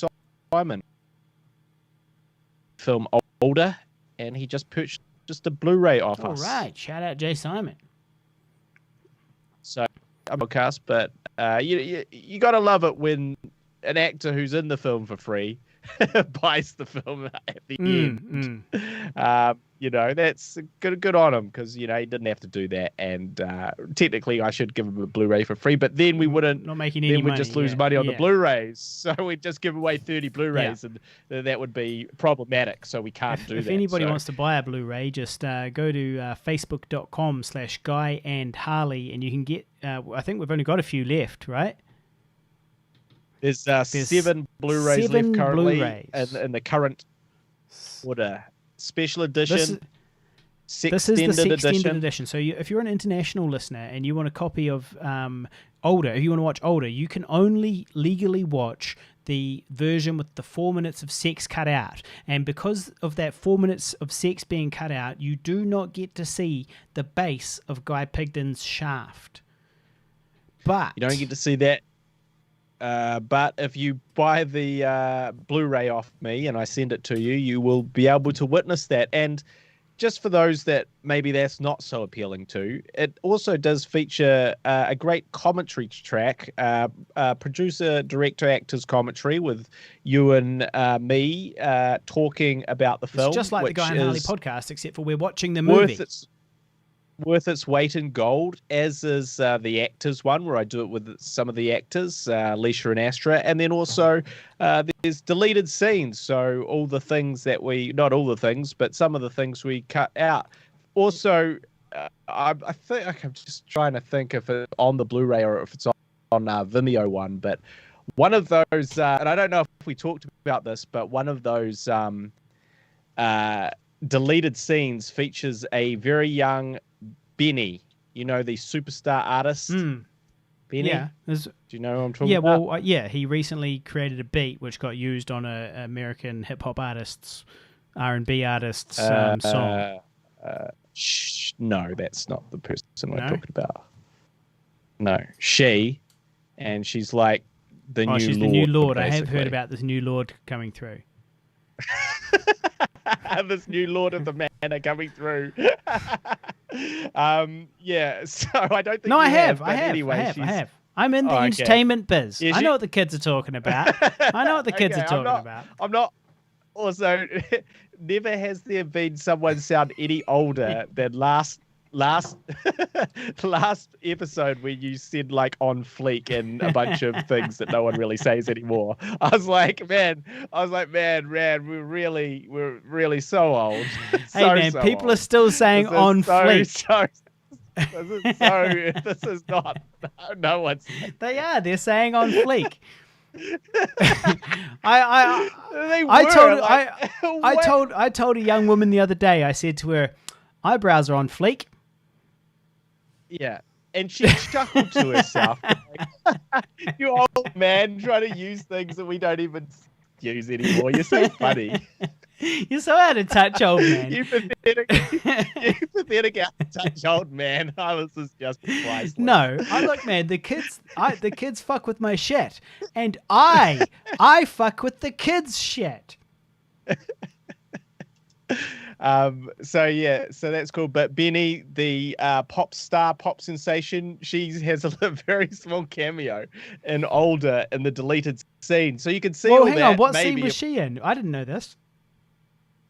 Simon, film Older, and he just purchased a Blu-ray off us. All right, shout out Jay Simon. So I'm a podcast, but you got to love it when an actor who's in the film for free buys the film at the end. That's good on him, because he didn't have to do that, and technically I should give him a Blu-ray for free, but then we wouldn't not making any money. We'd just lose money on the Blu-rays, so we'd just give away 30 Blu-rays, and that would be problematic, so we can't do that. If anybody wants to buy a Blu-ray, just go to facebook.com/Guy and Harley, and you can get I think we've only got a few left, right? There's 7 Blu-rays left currently in the current order. Special edition. This is the extended edition. So if you're an international listener and you want a copy of Older, if you want to watch Older, you can only legally watch the version with the 4 minutes of sex cut out. And because of that 4 minutes of sex being cut out, you do not get to see the base of Guy Pigden's shaft. But you don't get to see that. But if you buy the Blu-ray off me and I send it to you, you will be able to witness that. And just for those that maybe that's not so appealing to, it also does feature a great commentary track, producer, director, actors commentary with you and me talking about the film. It's just like the which Guy and Harley is podcast, except for we're watching the movie. Worth its weight in gold, as is the actors one, where I do it with some of the actors, Leisha and Astra, and then also there's deleted scenes, so all the things that not all the things, but some of the things we cut out. Also, I think I'm just trying to think if it's on the Blu-ray or if it's on Vimeo one, but one of those, and I don't know if we talked about this, but one of those deleted scenes features a very young Benee, the superstar artist. Benee. Yeah. Do you know who I'm talking about? Well, he recently created a beat which got used on a American hip hop artist's R&B artist's song. No, that's not the person we're No? talking about. No, and she's like the new she's Lord. the new Lord. I have basically. heard about this new Lord coming through. This new Lord of the Manor coming through. Yeah, so I don't think No, I have. Anyway, I have. I'm in the entertainment biz. Yeah, I know what the kids are talking about. I know what the kids are talking about. I'm not. Also, never has there been someone sound any older than last episode where you said like on fleek and a bunch of things that no one really says anymore. I was like, man, we're really so old. Hey man, people are still saying on fleek. This is not. No one's. They are. They're saying on fleek. I told a young woman the other day. I said to her, "Eyebrows are on fleek." Yeah, and she chuckled to herself. Like, you old man trying to use things that we don't even use anymore. You're so funny. You're so out of touch, old man. You pathetic out of touch, old man. This is just priceless. No, look, man. The kids fuck with my shit, and I fuck with the kids' shit. So that's cool. But Benee, the pop sensation, she has a very small cameo in Older in the deleted scene. So you can see. Well, hang on. What scene was she in? I didn't know this.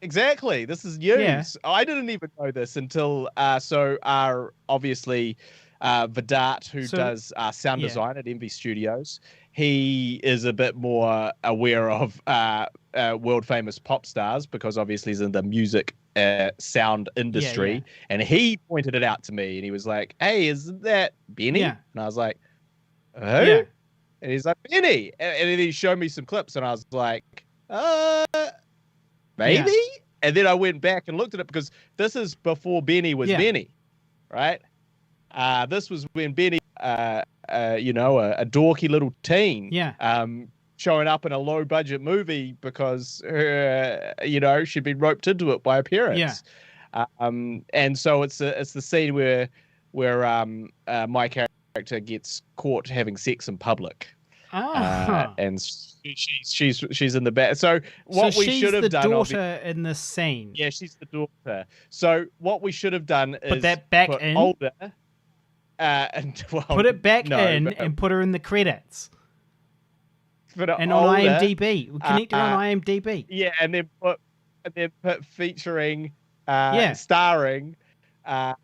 Exactly. This is news. Yeah. I didn't even know this until our obviously Vedant, who does sound design at MV Studios. He is a bit more aware of world famous pop stars because obviously he's in the music sound industry, and he pointed it out to me, and he was like, "Hey, isn't that Benee?" Yeah. And I was like, "Who?" Yeah. And he's like, "Benee," and then he showed me some clips, and I was like, maybe. Yeah. And then I went back and looked at it because this is before Benee was Benee, right? This was when Benee, a dorky little teen, showing up in a low budget movie because she'd been roped into it by her parents. Yeah. And so it's the scene where my character gets caught having sex in public. And she's in the back. So what we should have done. She's the daughter in the scene. Yeah, she's the daughter. So what we should have done is put that back in. Older. Put it back in and put her in the credits. And on IMDb, we connect her on IMDb. Yeah, and then put featuring, starring, Guy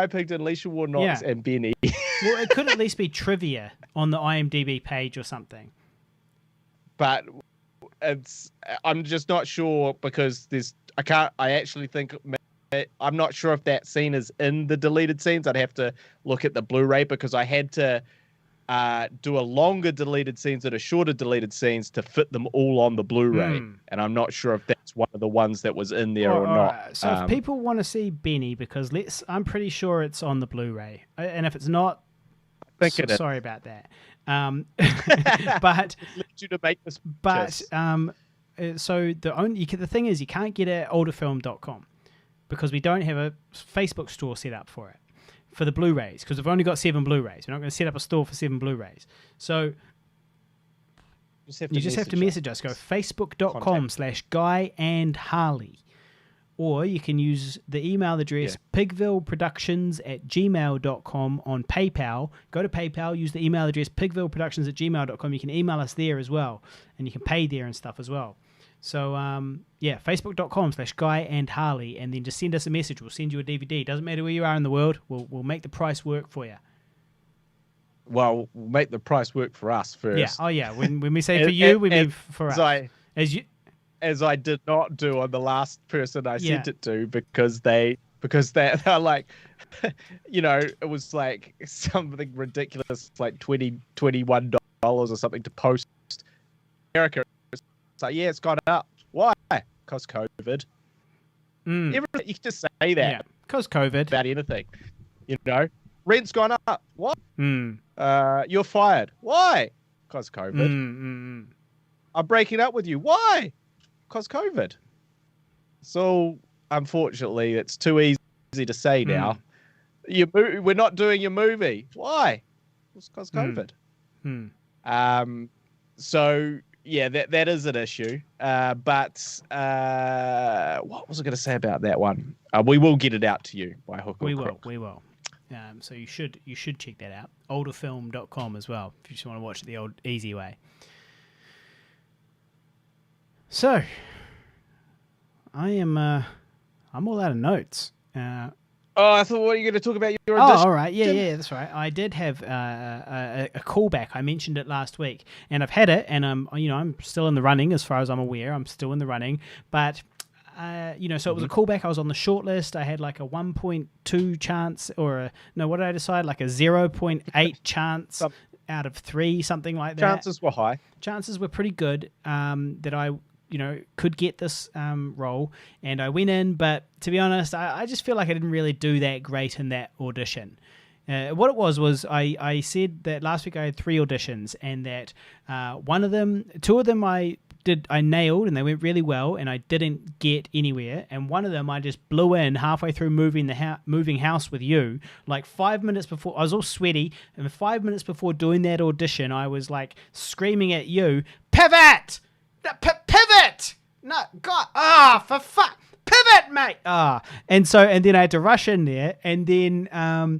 Pigden, Leisha Warnock, and Benee. Well, it could at least be trivia on the IMDb page or something. But I'm just not sure because I'm not sure if that scene is in the deleted scenes. I'd have to look at the Blu-ray because I had to do a longer deleted scenes and a shorter deleted scenes to fit them all on the Blu-ray. And I'm not sure if that's one of the ones that was in there or not. Right. So if people want to see Benee, because I'm pretty sure it's on the Blu-ray. And if it's not, sorry about that. But you to make this so the thing is you can't get it at olderfilm.com because we don't have a Facebook store set up for it for the Blu-rays because we've only got 7 Blu-rays. We're not going to set up a store for 7 Blu-rays. So you just have to message us. Go facebook.com/Guy and Harley or you can use the email address pigvilleproductions@gmail.com on PayPal. Go to PayPal, use the email address pigvilleproductions@gmail.com. You can email us there as well, and you can pay there and stuff as well. So, facebook.com/Guy and Harley, and then just send us a message. We'll send you a DVD. Doesn't matter where you are in the world. We'll make the price work for you. Well, we'll make the price work for us first. Yeah. Oh, yeah. When we say for you, we mean for us. As I did not do on the last person I sent it to, because they're like, it was like something ridiculous, like $21 or something to post. America, it's like, it's gone up. Why? Because COVID. Everything, you can just say that. Yeah, because COVID. About anything. Rent's gone up. What? You're fired. Why? Because COVID. I'm breaking up with you. Why? Because COVID. So, unfortunately, it's too easy to say now. We're not doing your movie. Why? It's because COVID. So, yeah, that is an issue. But what was I going to say about that one? We will get it out to you by hook or crook. We will. So you should check that out. Olderfilm.com as well, if you just want to watch it the old easy way. So, I'm all out of notes. I thought, what are you going to talk about your audition? Oh, all right. Yeah, that's right. I did have a callback. I mentioned it last week, and I've had it, and I'm still in the running as far as I'm aware. I'm still in the running, but so it was a callback. I was on the shortlist. I had like a 1.2 chance, what did I decide? Like a 0.8 chance out of 3, something like that. Chances were high. Chances were pretty good that I could get this role, and I went in, but to be honest, I just feel like I didn't really do that great in that audition. What it was I said that last week I had 3 auditions, and that 2 of them I nailed, and they went really well, and I didn't get anywhere, and one of them I just blew in halfway through moving house with you, like 5 minutes before. I was all sweaty, and 5 minutes before doing that audition, I was like screaming at you, pivot! Pivot! No, God, for fuck, pivot, mate! And then I had to rush in there, and then I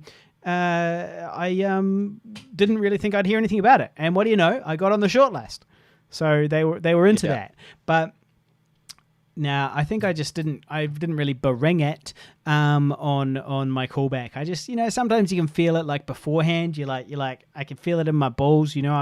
didn't really think I'd hear anything about it. And what do you know? I got on the shortlist, so they were into that. But now I think I didn't really bring it on my callback. I just sometimes you can feel it like beforehand. You're like I can feel it in my balls. You're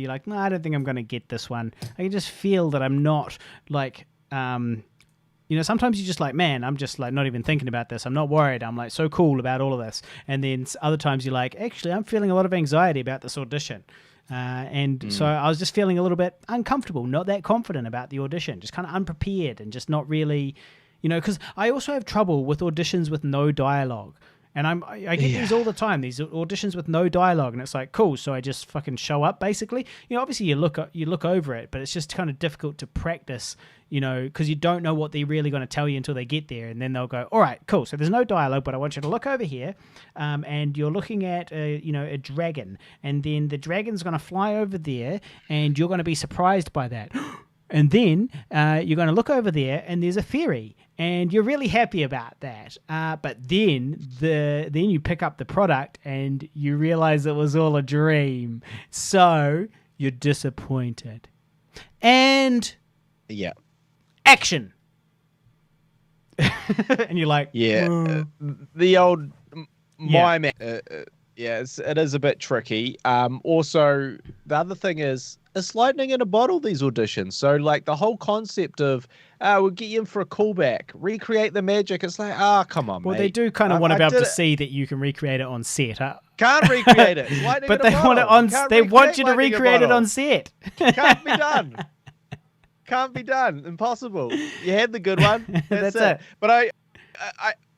like, no, I don't think I'm gonna get this one. I can just feel that I'm not like sometimes you're just like, man, I'm just like not even thinking about this. I'm not worried. I'm like so cool about all of this. And then other times you're like, actually, I'm feeling a lot of anxiety about this audition. So I was just feeling a little bit uncomfortable, not that confident about the audition, just kind of unprepared and just not really, because I also have trouble with auditions with no dialogue. And I get these all the time, these auditions with no dialogue, and it's like, cool, so I just fucking show up, basically. Obviously you look over it, but it's just kind of difficult to practice, because you don't know what they're really going to tell you until they get there, and then they'll go, all right, cool, so there's no dialogue, but I want you to look over here, and you're looking at a dragon, and then the dragon's going to fly over there, and you're going to be surprised by that. And then you're going to look over there, and there's a fairy, and you're really happy about that. But then you pick up the product, and you realize it was all a dream. So you're disappointed. And action. And you're like, the old mime. It is a bit tricky. Also, the other thing is, it's lightning in a bottle, these auditions. So, like, the whole concept of, we'll get you in for a callback, recreate the magic. It's like, come on, well, mate. they do kind of want to be able to see that you can recreate it on set. Can't recreate it. It's lightning but in a they bottle. want it on. They want you to recreate it on set. Can't be done. Can't be done. Impossible. You had the good one. That's it. But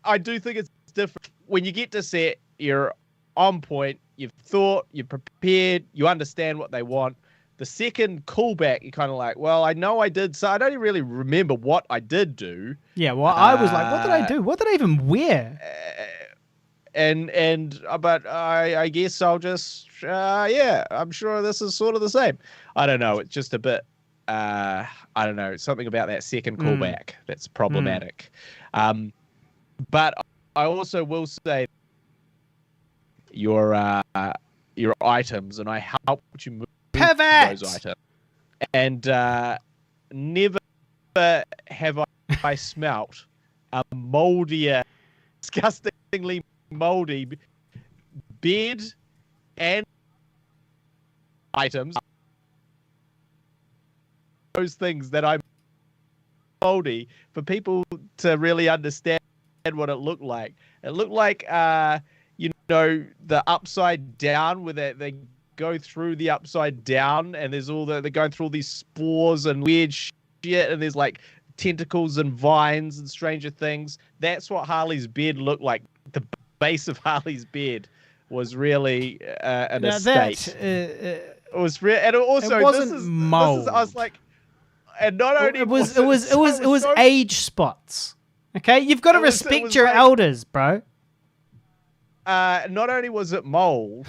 I do think it's different. When you get to set, you're on point. You've thought. You're prepared. You understand what they want. The second callback, you're kind of like, well, I know I did, so I don't really remember what I did do. Yeah, well, I was like, what did I do? What did I even wear? But I guess I'll just, I'm sure this is sort of the same. I don't know. It's just a bit, I don't know, something about that second callback that's problematic. But I also will say your items, and I helped you move those items. And never have I smelt a moldier, disgustingly moldy bed and items. Those things that I'm moldy for people to really understand what it looked like. It looked like, the upside down where they go through the upside down, and there's they're going through all these spores and weird shit, and there's like tentacles and vines and stranger things. That's what Harley's bed looked like. The base of Harley's bed was really an estate. It was real, and also it wasn't mold. I was like, and not only it was age spots. Okay, you've got to respect your elders, bro. Not only was it mold,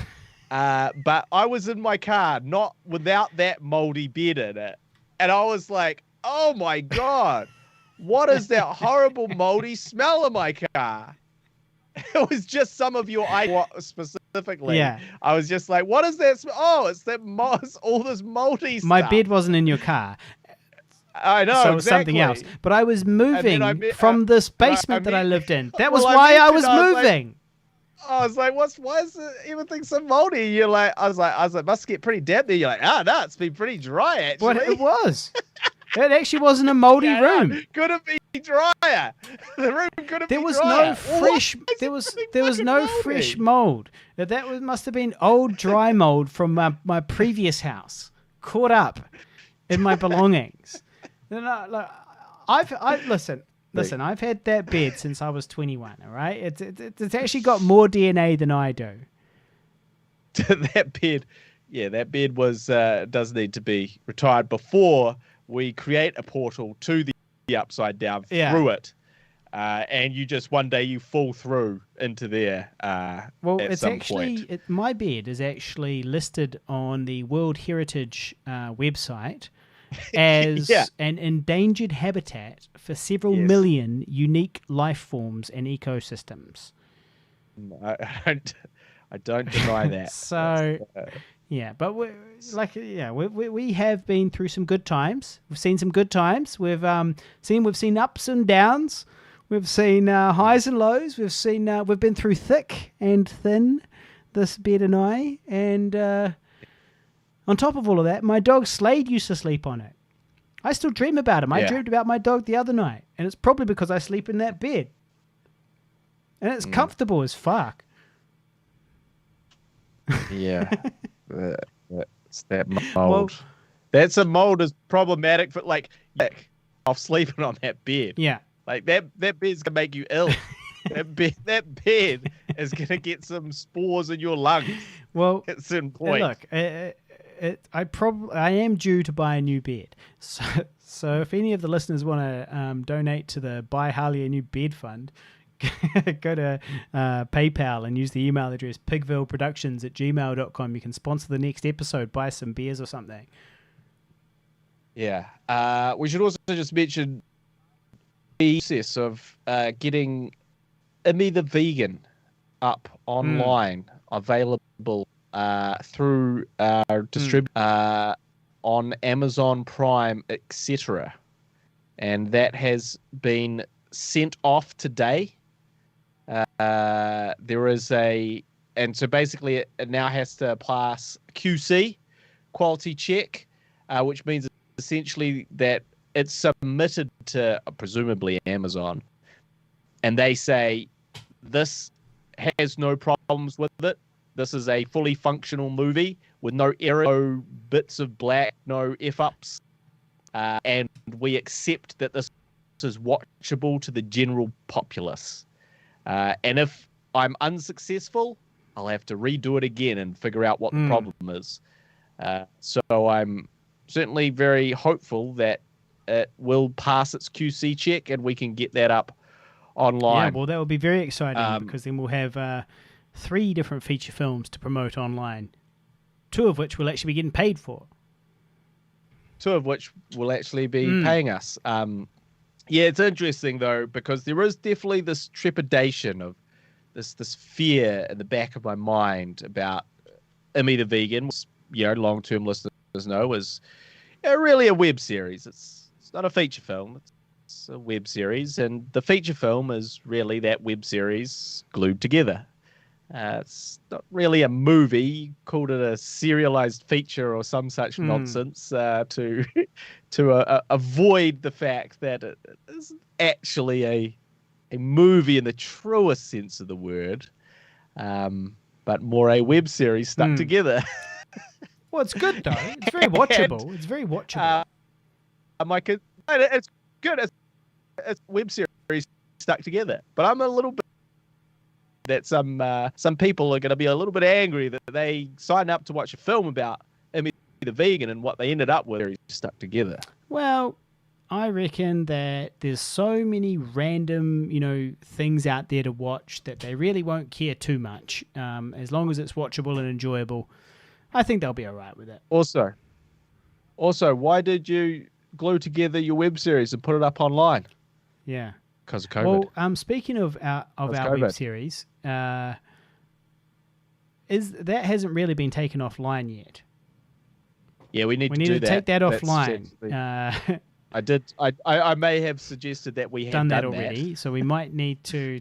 but I was in my car, not without that moldy bed in it. And I was like, oh my God, what is that horrible moldy smell in my car? It was just some of your items specifically. Yeah. I was just like, what is that smell? Oh, it's all this moldy stuff. My bed wasn't in your car. I know, so it was something else. But I was moving from this basement that I lived in. That was why I was moving. I was like, why is everything so moldy? You're like, I was like, must get pretty damp there. You're like, no, it's been pretty dry actually. What it was. It actually wasn't a moldy room. No, couldn't be drier. The room couldn't be drier. There was no fresh. There was no fresh mold. Must have been old dry mold from my previous house, caught up in my belongings. Listen, I've had that bed since I was 21, all right? It's actually got more DNA than I do. That bed was does need to be retired before we create a portal to the upside down through it. And you just one day you fall through into there my bed is actually listed on the World Heritage website as an endangered habitat for several million unique life forms and ecosystems. I don't deny that. So, but we have been through some good times. We've seen some good times. We've seen ups and downs. We've seen highs and lows. We've been through thick and thin. This bed and I, and on top of all of that, my dog Slade used to sleep on it. I still dream about him. I dreamed about my dog the other night, and it's probably because I sleep in that bed. And it's comfortable as fuck. Yeah. It's that mold. Well, that's a mold is problematic for off sleeping on that bed. Yeah. Like that bed's gonna make you ill. That bed is gonna get some spores in your lungs. Well, at a certain point. Look, I am due to buy a new bed. So if any of the listeners want to donate to the Buy Harley a New Bed Fund, go to PayPal and use the email address pigvilleproductions@gmail.com. You can sponsor the next episode, buy some beers or something. Yeah. We should also just mention the process of getting Imi the Vegan up online, available through our distributor on Amazon Prime, etc. And that has been sent off today. There is so basically it now has to pass QC, quality check, which means essentially that it's submitted to presumably Amazon, and they say this has no problems with it. This is a fully functional movie with no error, no bits of black, no F-ups, and we accept that this is watchable to the general populace. And if I'm unsuccessful, I'll have to redo it again and figure out what the problem is. So I'm certainly very hopeful that it will pass its QC check and we can get that up online. Yeah, well, that will be very exciting because then we'll have 3 different feature films to promote online, 2 of which we'll actually be getting paid for. two of which will actually be paying us. Yeah, it's interesting though, because there is definitely this trepidation of this fear in the back of my mind about Immy the Vegan, which, long-term listeners know is really a web series. It's not a feature film. It's a web series, and the feature film is really that web series glued together. It's not really a movie. Called it a serialized feature or some such nonsense to avoid the fact that it is actually a movie in the truest sense of the word, but more a web series stuck together. Well, it's good though. It's very watchable. It's very watchable. It's good. It's a web series stuck together, but I'm a little bit that some people are going to be a little bit angry that they signed up to watch a film about Immy the Vegan and what they ended up with stuck together. Well, I reckon that there's so many random, things out there to watch that they really won't care too much. As long as it's watchable and enjoyable, I think they'll be all right with it. Also, why did you glue together your web series and put it up online? Yeah. Because of COVID. Well, speaking of our web series, that hasn't really been taken offline yet. Yeah, we need to do that. We need to take that offline. I may have suggested that we have done that already, so we might need to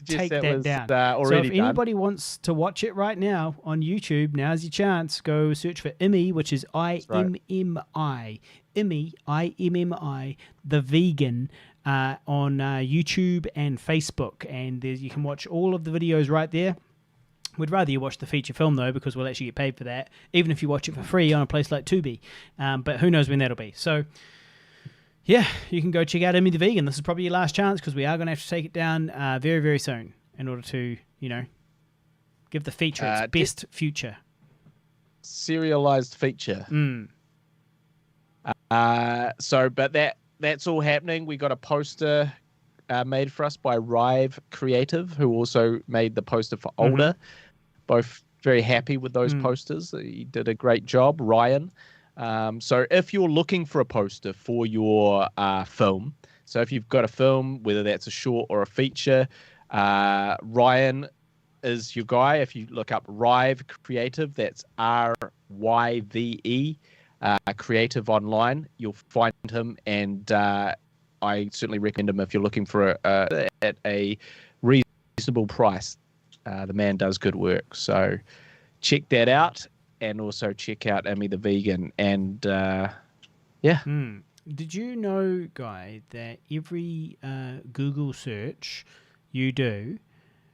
take that down. Already so if anybody wants to watch it right now on YouTube, now's your chance. Go search for Immy, which is IMMI. Immy, IMMI, the Vegan, on YouTube and Facebook. And you can watch all of the videos right there. We'd rather you watch the feature film, though, because we'll actually get paid for that, even if you watch it for free on a place like Tubi. But who knows when that'll be. So, yeah, you can go check out Immy the Vegan. This is probably your last chance because we are going to have to take it down very, very soon in order to, give the feature its best future. Serialized feature. But that's all happening. We got a poster made for us by Rive Creative, who also made the poster for Older. Both very happy with those posters. He did a great job, Ryan. So if you're looking for a poster for your film, so if you've got a film, whether that's a short or a feature, Ryan is your guy. If you look up Rive Creative, that's RYVE Creative online, you'll find him, and I certainly recommend him if you're looking for at a reasonable price. The man does good work, so check that out, and also check out Immy the Vegan. And Did you know, Guy, that every Google search you do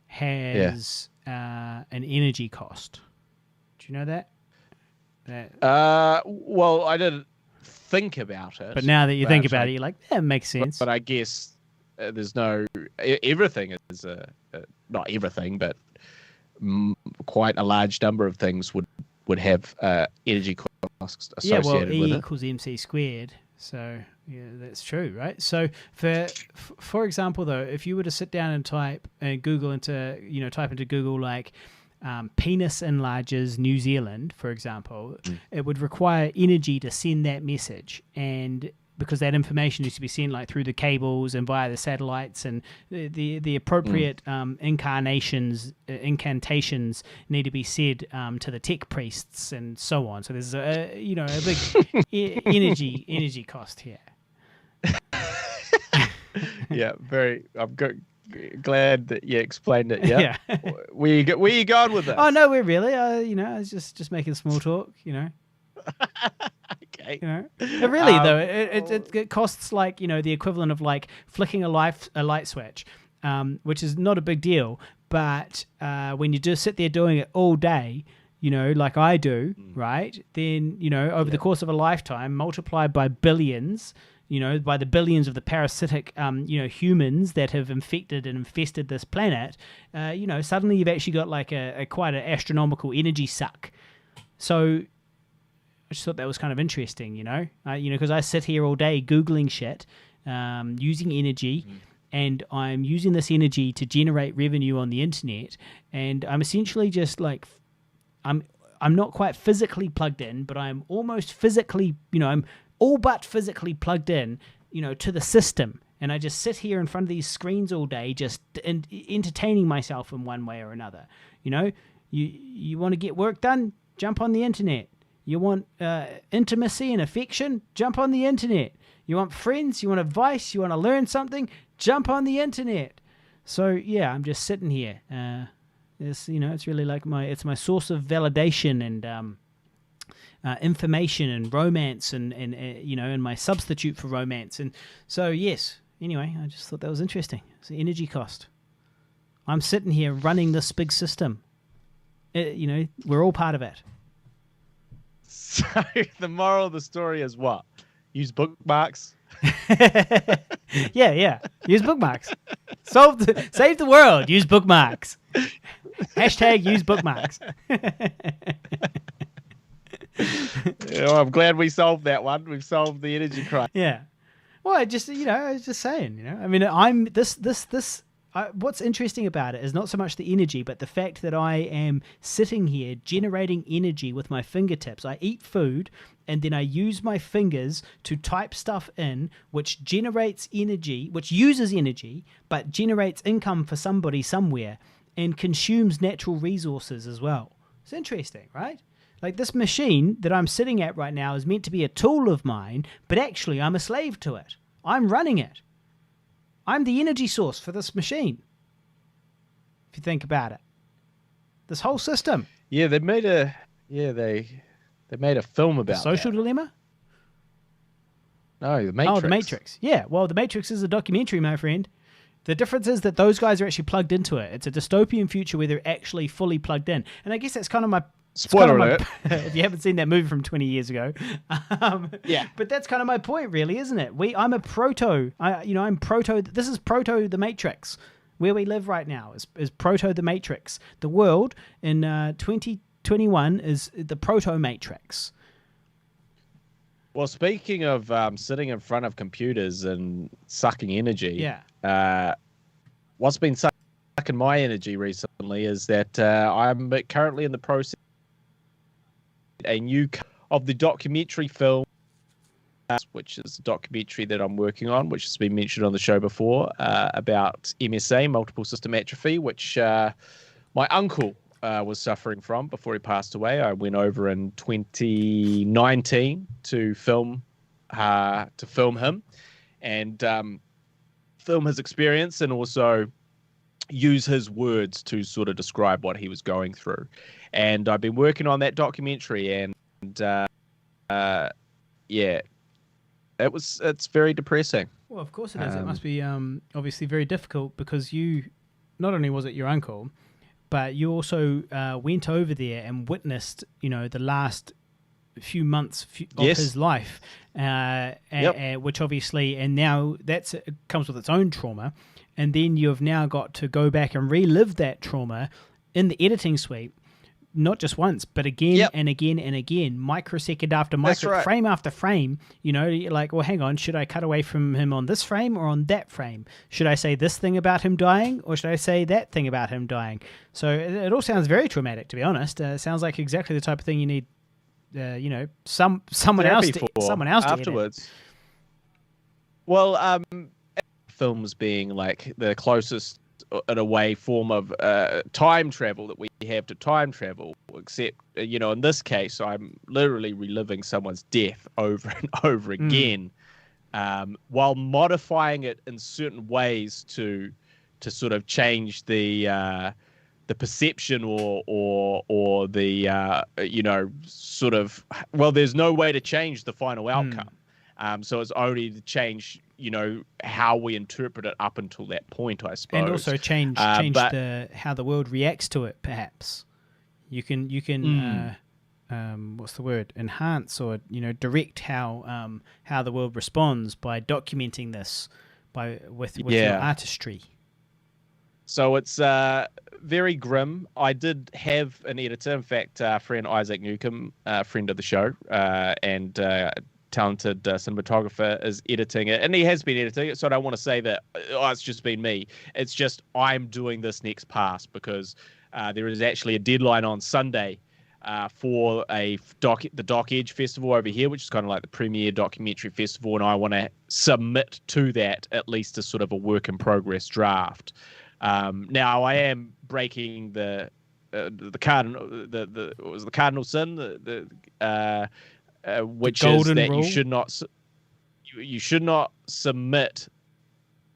has an energy cost? Do you know that? Well, I didn't think about it. But now that you think about it, you're like, that makes sense. But I guess there's no... Everything is not everything, but quite a large number of things would have energy costs associated with it. E equals MC squared. So, yeah, that's true, right? So, for example, though, if you were to sit down and type into Google, like, penis enlarges New Zealand, for example, it would require energy to send that message, and because that information needs to be sent like through the cables and via the satellites, and the appropriate incantations need to be said to the tech priests and so on. So there's a big energy cost here. Yeah, very. I'm glad that you explained it. Yeah. Where you going with this? Oh no, we're really. I was just making small talk. Okay. Really though, it costs like the equivalent of like flicking a light switch, which is not a big deal. But when you just sit there doing it all day, like I do, right? Then over the course of a lifetime, multiplied by billions. By the billions of the parasitic, humans that have infected and infested this planet, suddenly you've actually got like a quite an astronomical energy suck. So I just thought that was kind of interesting, because I sit here all day Googling shit, using energy, and I'm using this energy to generate revenue on the internet, and I'm essentially just like, I'm not quite physically plugged in, but I'm almost physically, I'm all but physically plugged in, to the system. And I just sit here in front of these screens all day, just entertaining myself in one way or another. You want to get work done? Jump on the internet. You want intimacy and affection? Jump on the internet. You want friends? You want advice? You want to learn something? Jump on the internet. So yeah, I'm just sitting here. It's really like it's my source of validation and information and romance and my substitute for romance. And so yes. Anyway, I just thought that was interesting. It's the energy cost. I'm sitting here running this big system. We're all part of it. So the moral of the story is what? Use bookmarks. Yeah. Use bookmarks. Save the world. Use bookmarks. Hashtag use bookmarks. I'm glad we solved that one. We've solved the energy crisis. Yeah. Well, I was just saying, I mean, what's interesting about it is not so much the energy, but the fact that I am sitting here generating energy with my fingertips. I eat food and then I use my fingers to type stuff in, which generates energy, which uses energy, but generates income for somebody somewhere and consumes natural resources as well. It's interesting, right? Like this machine that I'm sitting at right now is meant to be a tool of mine, but actually I'm a slave to it. I'm running it. I'm the energy source for this machine. If you think about it, this whole system. Yeah, they made a film about the Social that. Dilemma. No, The Matrix. Oh, The Matrix. Yeah, well, The Matrix is a documentary, my friend. The difference is that those guys are actually plugged into it. It's a dystopian future where they're actually fully plugged in. And I guess that's kind of my... Spoiler alert. If you haven't seen that movie from 20 years ago. Yeah. But that's kind of my point, really, isn't it? I'm a proto. I'm proto. This is proto The Matrix. Where we live right now is proto The Matrix. The world in 2021 is the proto Matrix. Well, speaking of sitting in front of computers and sucking energy, what's been sucking my energy recently is that I'm currently in the process of the documentary film, which is a documentary that I'm working on, which has been mentioned on the show before, about MSA, multiple system atrophy, which my uncle was suffering from before he passed away. I went over in 2019 to film him and film his experience and also use his words to sort of describe what he was going through. And I've been working on that documentary and it's very depressing. Well, of course it is. It must be obviously very difficult because not only was it your uncle, but you also went over there and witnessed, the last few months of his life, which obviously, and now it comes with its own trauma. And then you've now got to go back and relive that trauma in the editing suite, not just once, but again and again and again, microsecond after frame after frame. You're like, well, hang on, should I cut away from him on this frame or on that frame? Should I say this thing about him dying or should I say that thing about him dying? So it all sounds very traumatic, to be honest. It sounds like exactly the type of thing you need, someone else to afterwards. Well, films being like the closest in a way form of time travel that we have to time travel, except in this case I'm literally reliving someone's death over and over again, while modifying it in certain ways to sort of change the perception or the sort of, well, there's no way to change the final outcome. So it's only to change, how we interpret it up until that point, I suppose. And also change how the world reacts to it, perhaps. You can what's the word? Enhance or, direct how the world responds by documenting this with your artistry. So it's very grim. I did have an editor, in fact, friend Isaac Newcomb, friend of the show, and talented cinematographer, is editing it, and he has been editing it. So I don't want to say that it's just been me. It's just I'm doing this next pass because there is actually a deadline on Sunday for the Doc Edge Festival over here, which is kind of like the premier documentary festival, and I want to submit to that at least a sort of a work in progress draft. Now I am breaking the cardinal the cardinal sin, which is that rule. you should not submit.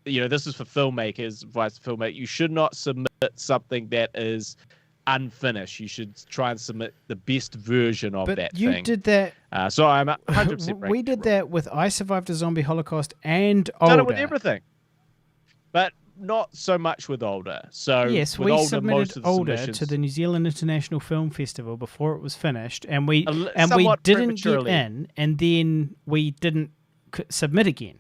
This is for filmmakers, advice to filmmakers. You should not submit something that is unfinished. You should try and submit the best version of that thing. You did that. So I'm 100%. We did that with I Survived a Zombie Holocaust and Older. Done it with everything, but not so much with Older. So yes, with we Older, submitted Older to the New Zealand International Film Festival before it was finished, and we didn't get in, and then we didn't submit again.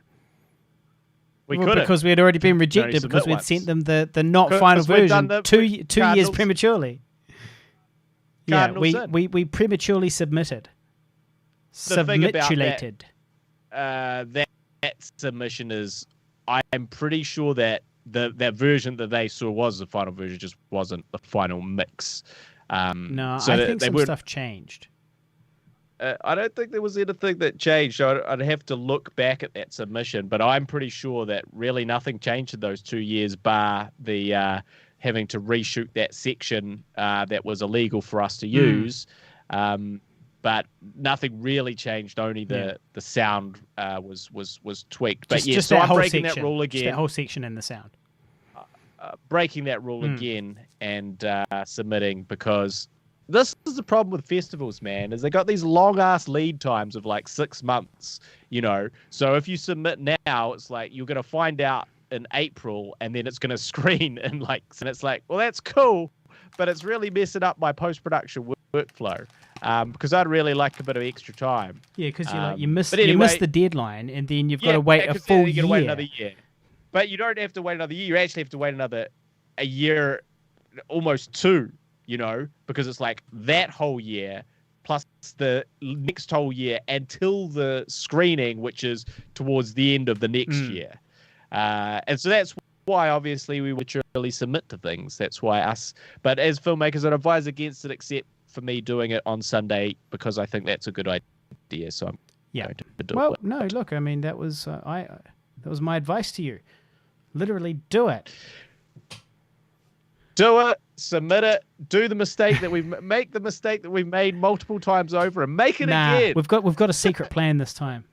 We couldn't, because we had already been rejected because we'd sent them the not final version two years prematurely. Yeah, we prematurely submitted. Submitulated. That submission is, I'm pretty sure that that version that they saw was the final version, just wasn't the final mix. No, so I think some stuff changed. I don't think there was anything that changed. I'd have to look back at that submission, but I'm pretty sure that really nothing changed in those 2 years, bar the having to reshoot that section that was illegal for us to use. But nothing really changed. Only the sound was tweaked. But just so that I'm breaking section. that rule again. Just that whole section and the sound. Breaking that rule again and submitting, because this is the problem with festivals, man, is they got these long ass lead times of like 6 months, So if you submit now, it's like you're going to find out in April, and then it's going to screen in and it's like, well, that's cool, but it's really messing up my post-production workflow. Because I'd really like a bit of extra time. Yeah, because you miss the deadline, and then you've got to wait a full year. You got to wait another year. But you don't have to wait another year. You actually have to wait a year, almost 2. Because it's like that whole year plus the next whole year until the screening, which is towards the end of the next year. And so that's why, obviously, we would truly submit to things. That's why but as filmmakers, I'd advise against it, except for me doing it on Sunday, because I think that's a good idea. So I'm going to do it. Well, no, look, I mean, that was my advice to you. Literally do it. Do it, submit it, do the mistake that we've made multiple times over, and make it again. We've got a secret plan this time.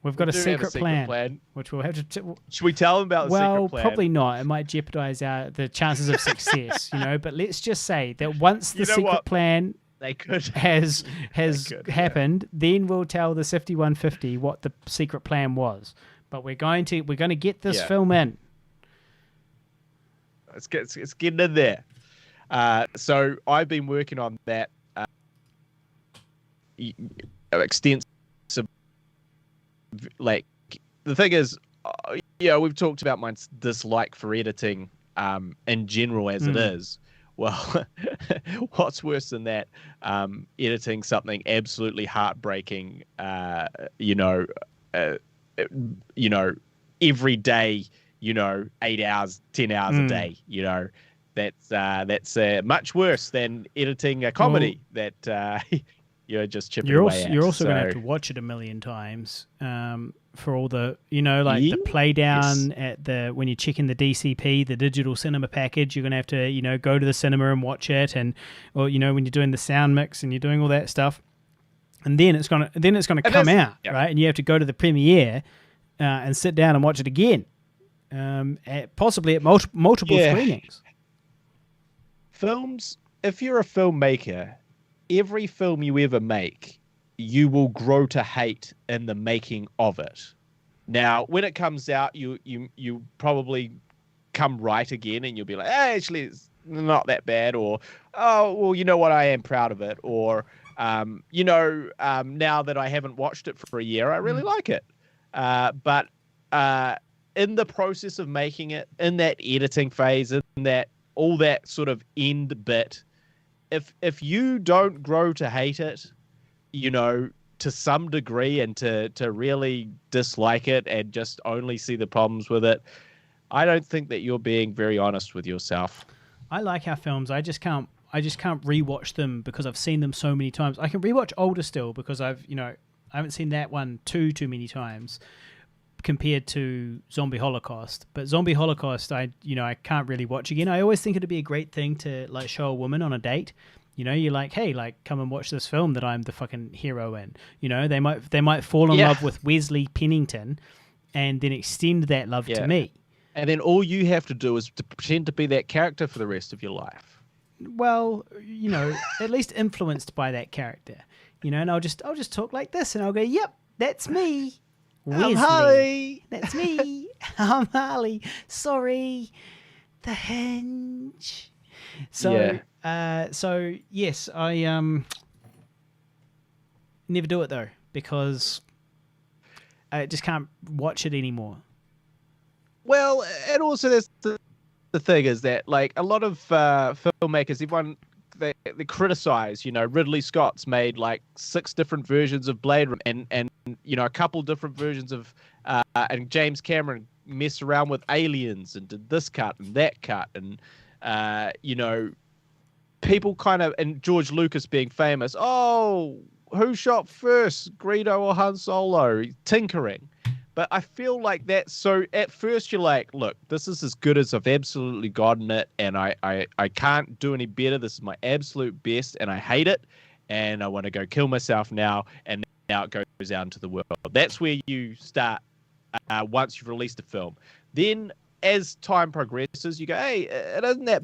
We've got a secret plan, which we'll have to. Should we tell them about the secret plan? Well, probably not. It might jeopardize the chances of success, But let's just say that once the secret plan has happened, then we'll tell the 5150 what the secret plan was. But we're going to get this film in. It's getting in there. So I've been working on that extensive. Like, the thing is, we've talked about my dislike for editing in general as it is. Well, what's worse than that? Editing something absolutely heartbreaking, every day, 8 hours, 10 hours a day, that's much worse than editing a comedy that you're just chipping away at. You're also going to have to watch it a million times for all the, the play down at when you're checking the DCP, the digital cinema package. You're going to have to, go to the cinema and watch it, and when you're doing the sound mix and you're doing all that stuff, and then it's gonna come out, right? And you have to go to the premiere and sit down and watch it again, possibly at multiple screenings. Films, if you're a filmmaker, every film you ever make, you will grow to hate in the making of it. Now, when it comes out, you probably come right again, and you'll be like, hey, actually, it's not that bad, or, oh, well, you know what, I am proud of it, or, now that I haven't watched it for a year, I really like it. But in the process of making it, in that editing phase, in that all that sort of end bit, if you don't grow to hate it, to some degree, and to really dislike it and just only see the problems with it, I don't think that you're being very honest with yourself. I like our films. I I just can't rewatch them because I've seen them so many times. I can rewatch older still because I haven't seen that one too many times compared to Zombie Holocaust. But Zombie Holocaust, I can't really watch again. I always think it'd be a great thing to like show a woman on a date. You're like, hey, like come and watch this film that I'm the fucking hero in. They might fall in love with Wesley Pennington and then extend that love to me. And then all you have to do is to pretend to be that character for the rest of your life. Well, at least influenced by that character. And I'll just talk like this and I'll go, yep, that's me. Wesley. I'm Harley. That's me. I'm Harley. Sorry. The Hinge. So yes, I never do it though because I just can't watch it anymore. Well, and also there's the thing is that like a lot of filmmakers, everyone they criticize. Ridley Scott's made like 6 different versions of Blade Runner, and a couple different versions of and James Cameron messed around with aliens and did this cut and that cut, and people kind of, and George Lucas being famous, oh, who shot first, Greedo or Han Solo? Tinkering. But I feel like that, so at first you're like, look, this is as good as I've absolutely gotten it, and I can't do any better. This is my absolute best, and I hate it, and I want to go kill myself now, and now it goes out into the world. That's where you start once you've released a film. Then as time progresses, you go, hey, it isn't that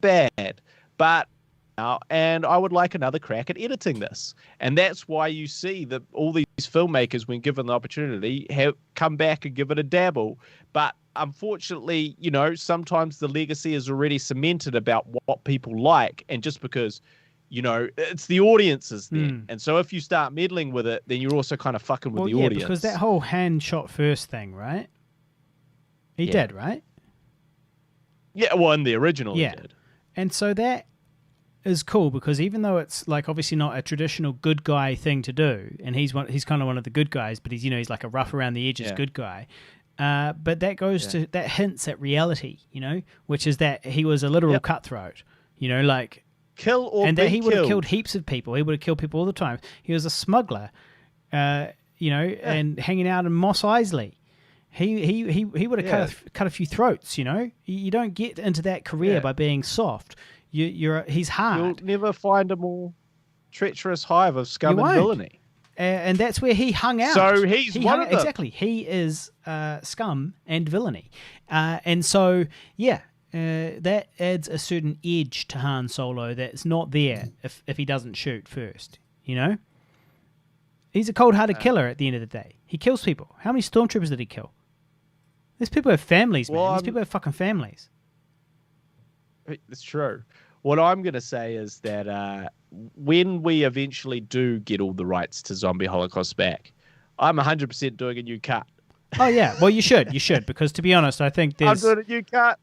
bad, but now, and I would like another crack at editing this. And that's why you see that all these filmmakers, when given the opportunity, have come back and give it a dabble. But unfortunately, sometimes the legacy is already cemented about what people like, and just because it's the audiences there. And so if you start meddling with it, then you're also kind of fucking with the audience. Because that whole hand shot first thing, right? He did, right? Yeah, well, in the original he did. And so that is cool because even though it's like obviously not a traditional good guy thing to do, and he's kind of one of the good guys, but he's like a rough around the edges good guy. But that goes to that hints at reality, which is that he was a literal cutthroat, like kill or and be that he would have killed. killed heaps of people. He would have killed people all the time. He was a smuggler, and hanging out in Mos Eisley. He would have cut a few throats. You don't get into that career by being soft. He's hard. You'll never find a more treacherous hive of scum and villainy. And that's where he hung out. So he's one of them. Exactly. He is scum and villainy. And so, that adds a certain edge to Han Solo that's not there if he doesn't shoot first. He's a cold-hearted killer at the end of the day. He kills people. How many stormtroopers did he kill? These people have families, man. These people have fucking families. It's true. What I'm going to say is that when we eventually do get all the rights to Zombie Holocaust back, I'm 100% doing a new cut. Oh, yeah. Well, you should, because to be honest, I think there's... I'm doing a new cut.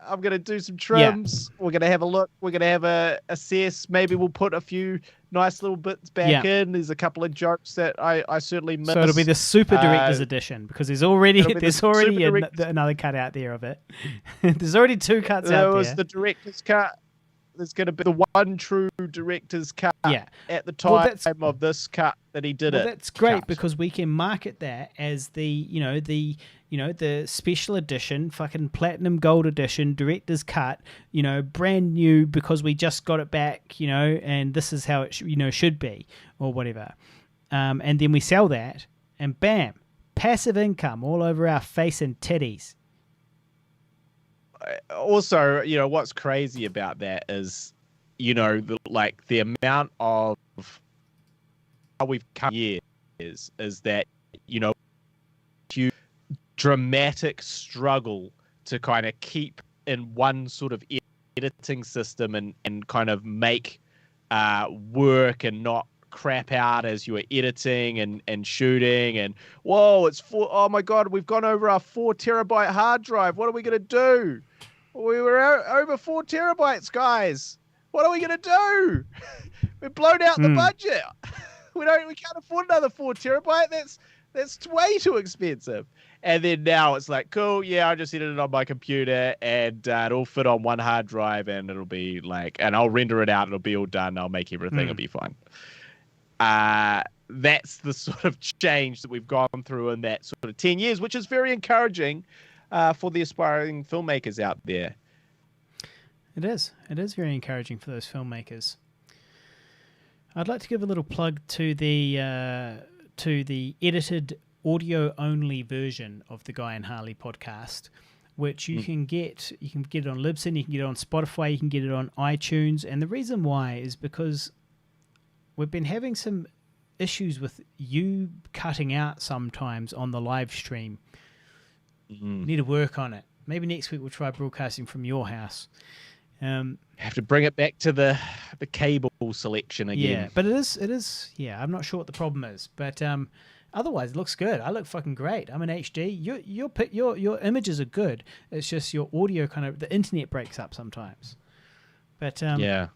I'm going to do some trims. We're going to have a look. We're going to have a assess. Maybe we'll put a few nice little bits back in. There's a couple of jokes that I certainly missed. So it'll be the Super Director's Edition because there's already another cut out there of it. There's already 2 cuts out there. There was the Director's cut. There's going to be the one true Director's cut at the time of this cut that he did it. That's great because we can market that as the special edition, fucking platinum gold edition, Director's cut, brand new because we just got it back, and this is how it should be or whatever. And then we sell that and bam, passive income all over our face and titties. Also, what's crazy about that is, the amount of how we've come years is that, you dramatic struggle to kind of keep in one sort of editing system and kind of make work and not crap out as you are editing and shooting and oh my god, we've gone over our 4 terabyte hard drive. What are we going to do? We were over 4 terabytes, guys. What are we going to do? We've blown out the budget. We can't afford another 4 terabyte. That's way too expensive. And then now it's like, cool, yeah, I just edit it on my computer and it'll fit on one hard drive and it'll be like, and I'll render it out. It'll be all done. I'll make everything. It'll be fine. That's the sort of change that we've gone through in that sort of 10 years, which is very encouraging for the aspiring filmmakers out there. It is. It is very encouraging for those filmmakers. I'd like to give a little plug to the edited audio-only version of the Guy and Harley podcast, which you can get. You can get it on Libsyn, you can get it on Spotify, you can get it on iTunes. And the reason why is because we've been having some issues with you cutting out sometimes on the live stream. We need to work on it. Maybe next week we'll try broadcasting from your house. Have to bring it back to the cable selection again. Yeah, but it is. Yeah, I'm not sure what the problem is, but otherwise it looks good. I look fucking great. I'm in HD. Your images are good. It's just your audio the internet breaks up sometimes. But yeah.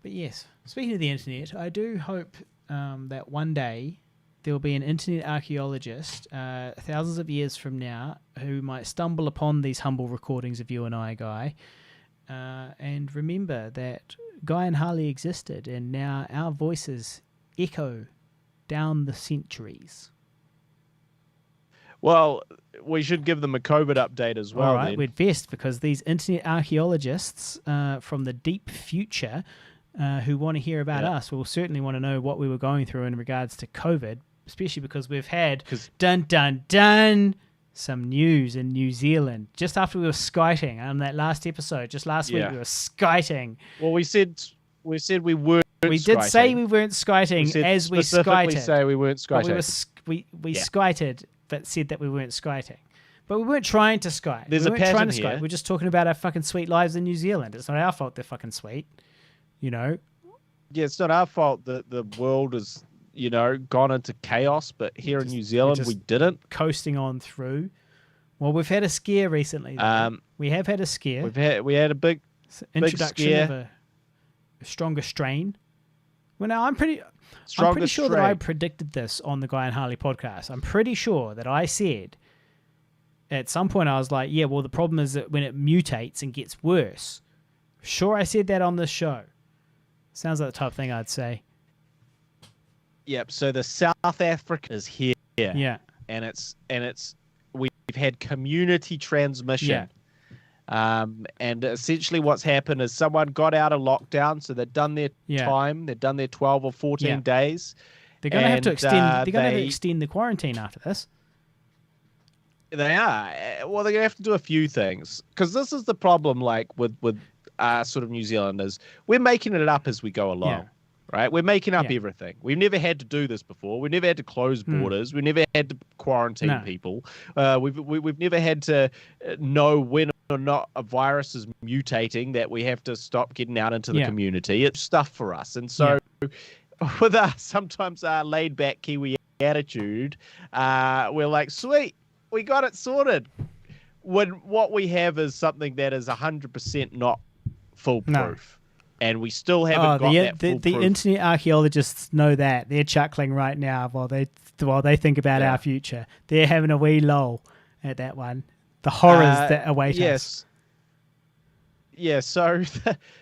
But yes, speaking of the internet, I do hope that one day there will be an internet archaeologist thousands of years from now who might stumble upon these humble recordings of you and I, Guy, and remember that Guy and Harley existed, and now our voices echo down the centuries. Well, we should give them a COVID update as well. All right, then. we'd best, because these internet archaeologists from the deep future who want to hear about us will certainly want to know what we were going through in regards to COVID, especially because we've had some news in New Zealand just after we were skiting on that last episode. Just last week we were skiting. Well, we said we weren't. We did say we weren't skiting as we skited. Say we weren't skiting. We skited, but said that we weren't skiting. But we weren't trying to skite. There's we a weren't pattern trying to here. skite. We're just talking about our fucking sweet lives in New Zealand. It's not our fault they're fucking sweet. You know? Yeah, it's not our fault that the world has, gone into chaos, but here in New Zealand we didn't. Coasting on through. Well, we've had a scare recently. We have had a scare. We had a big introduction scare. of a stronger strain. Well, now I'm pretty sure that I predicted this on the Guy and Harley podcast. I'm pretty sure that I said at some point I was like, yeah, well, the problem is that when it mutates and gets worse. Sure, I said that on this show. Sounds like the type of thing I'd say. Yep. So the South Africa is here. Yeah. And we've had community transmission. Yeah. And essentially what's happened is someone got out of lockdown, so they've done their time. They've done their 12 or 14 days. They're going to have to extend. They're going to have to extend the quarantine after this. They are. Well, they're going to have to do a few things, because this is the problem. Like with sort of New Zealanders, we're making it up as we go along. Yeah. Right? We're making up everything. We've never had to do this before. We've never had to close borders. We've never had to quarantine people. We've never had to know when or not a virus is mutating that we have to stop getting out into the community. It's stuff for us. And so with our sometimes our laid back Kiwi attitude, we're like, sweet, we got it sorted. When what we have is something that is 100% not foolproof. No. And we still haven't got that foolproof. The internet archaeologists know that. They're chuckling right now while they think about our future. They're having a wee lull at that one. The horrors that await us. Yeah, so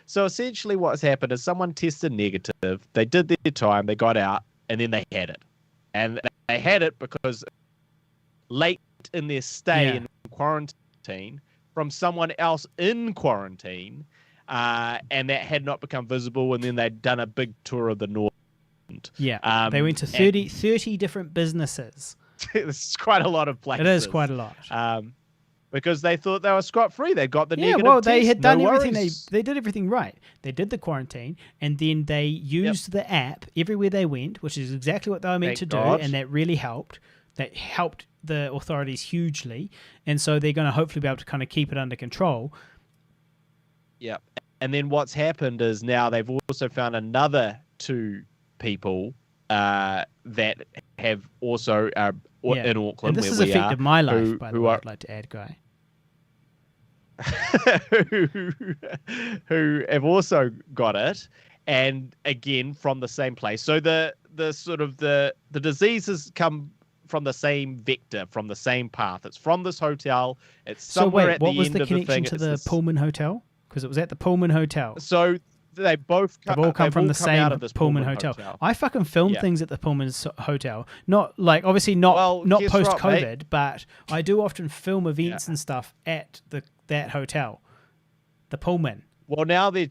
essentially what's happened is someone tested negative. They did their time. They got out, and then they had it. And they had it because late in their stay in quarantine from someone else in quarantine, and that had not become visible, and then they'd done a big tour of the North. Yeah, they went to 30 different businesses. It's quite a lot of places. It is quite a lot. Because they thought they were scot-free. They got the negative well, test. they had done everything. Worries. They did everything right. They did the quarantine, and then they used the app everywhere they went, which is exactly what they were meant to do, and that really helped. That helped the authorities hugely, and so they're going to hopefully be able to kind of keep it under control. Yep. And then what's happened is now they've also found another 2 people that have also in Auckland, and this where has we affected are, my life, by the way, I'd like to add, Guy. who have also got it, and again from the same place. So the sort of the disease has come from the same vector, from the same path. It's from this hotel. It's So somewhere wait, at what the was end the of the connection thing. to It's the this- Pullman Hotel? Because it was at the Pullman Hotel. So they both They've all come from the same out of this Pullman Hotel. I fucking filmed things at the Pullman Hotel. Not like obviously not guess post what, COVID, mate? but I do often film events and stuff at that hotel, the Pullman. Well, now they're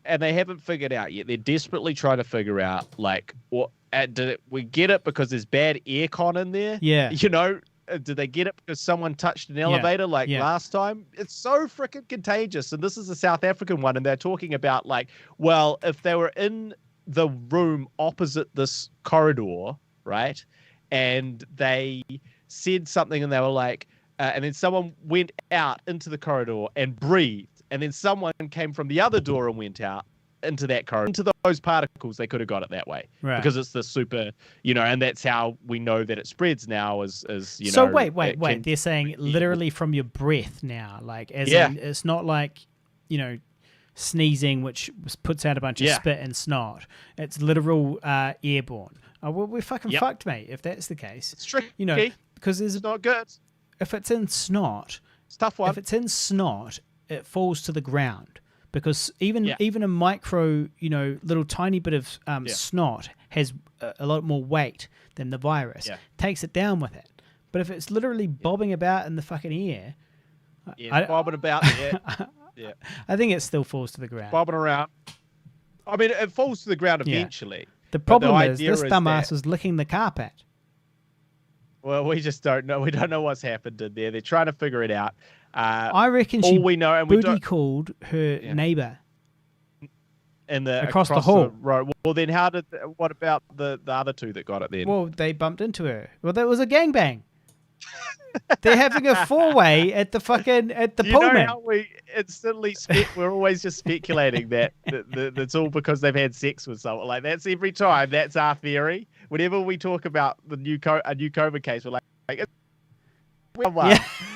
and they haven't figured out yet. They're desperately trying to figure out like what we get it because there's bad aircon in there. Yeah. You know, did they get it because someone touched an elevator last time? It's so freaking contagious. And this is a South African one, and they're talking about like, well, if they were in the room opposite this corridor, right, and they said something, and they were like, and then someone went out into the corridor and breathed. And then someone came from the other door and went out into that corridor, into those particles. They could have got it that way because it's the super, and that's how we know that it spreads now. As So wait. They're saying literally from your breath now, like as in, it's not like sneezing, which puts out a bunch of spit and snot. It's literal airborne. Oh, well, we're fucking fucked, mate. If that's the case, it's tricky. Because it's not good. If it's in snot, it's a tough one. If it's in snot, it falls to the ground because even a micro, little tiny bit of snot has a lot more weight than the virus. Yeah. Takes it down with it. But if it's literally bobbing about in the fucking air, bobbing about the air, I think it still falls to the ground. Bobbing around. I mean, it falls to the ground eventually. The problem is this dumbass was licking the carpet. Well, we just don't know. We don't know what's happened in there. They're trying to figure it out. I reckon she booty called her neighbor across the hall. Road. Well, then what about the other two that got it then? Well, they bumped into her. Well, that was a gangbang. They're having a four-way at the Pullman. You know how we instantly we're always just speculating that that's all because they've had sex with someone. Like that's every time. That's our theory. Whenever we talk about a new COVID case, we're like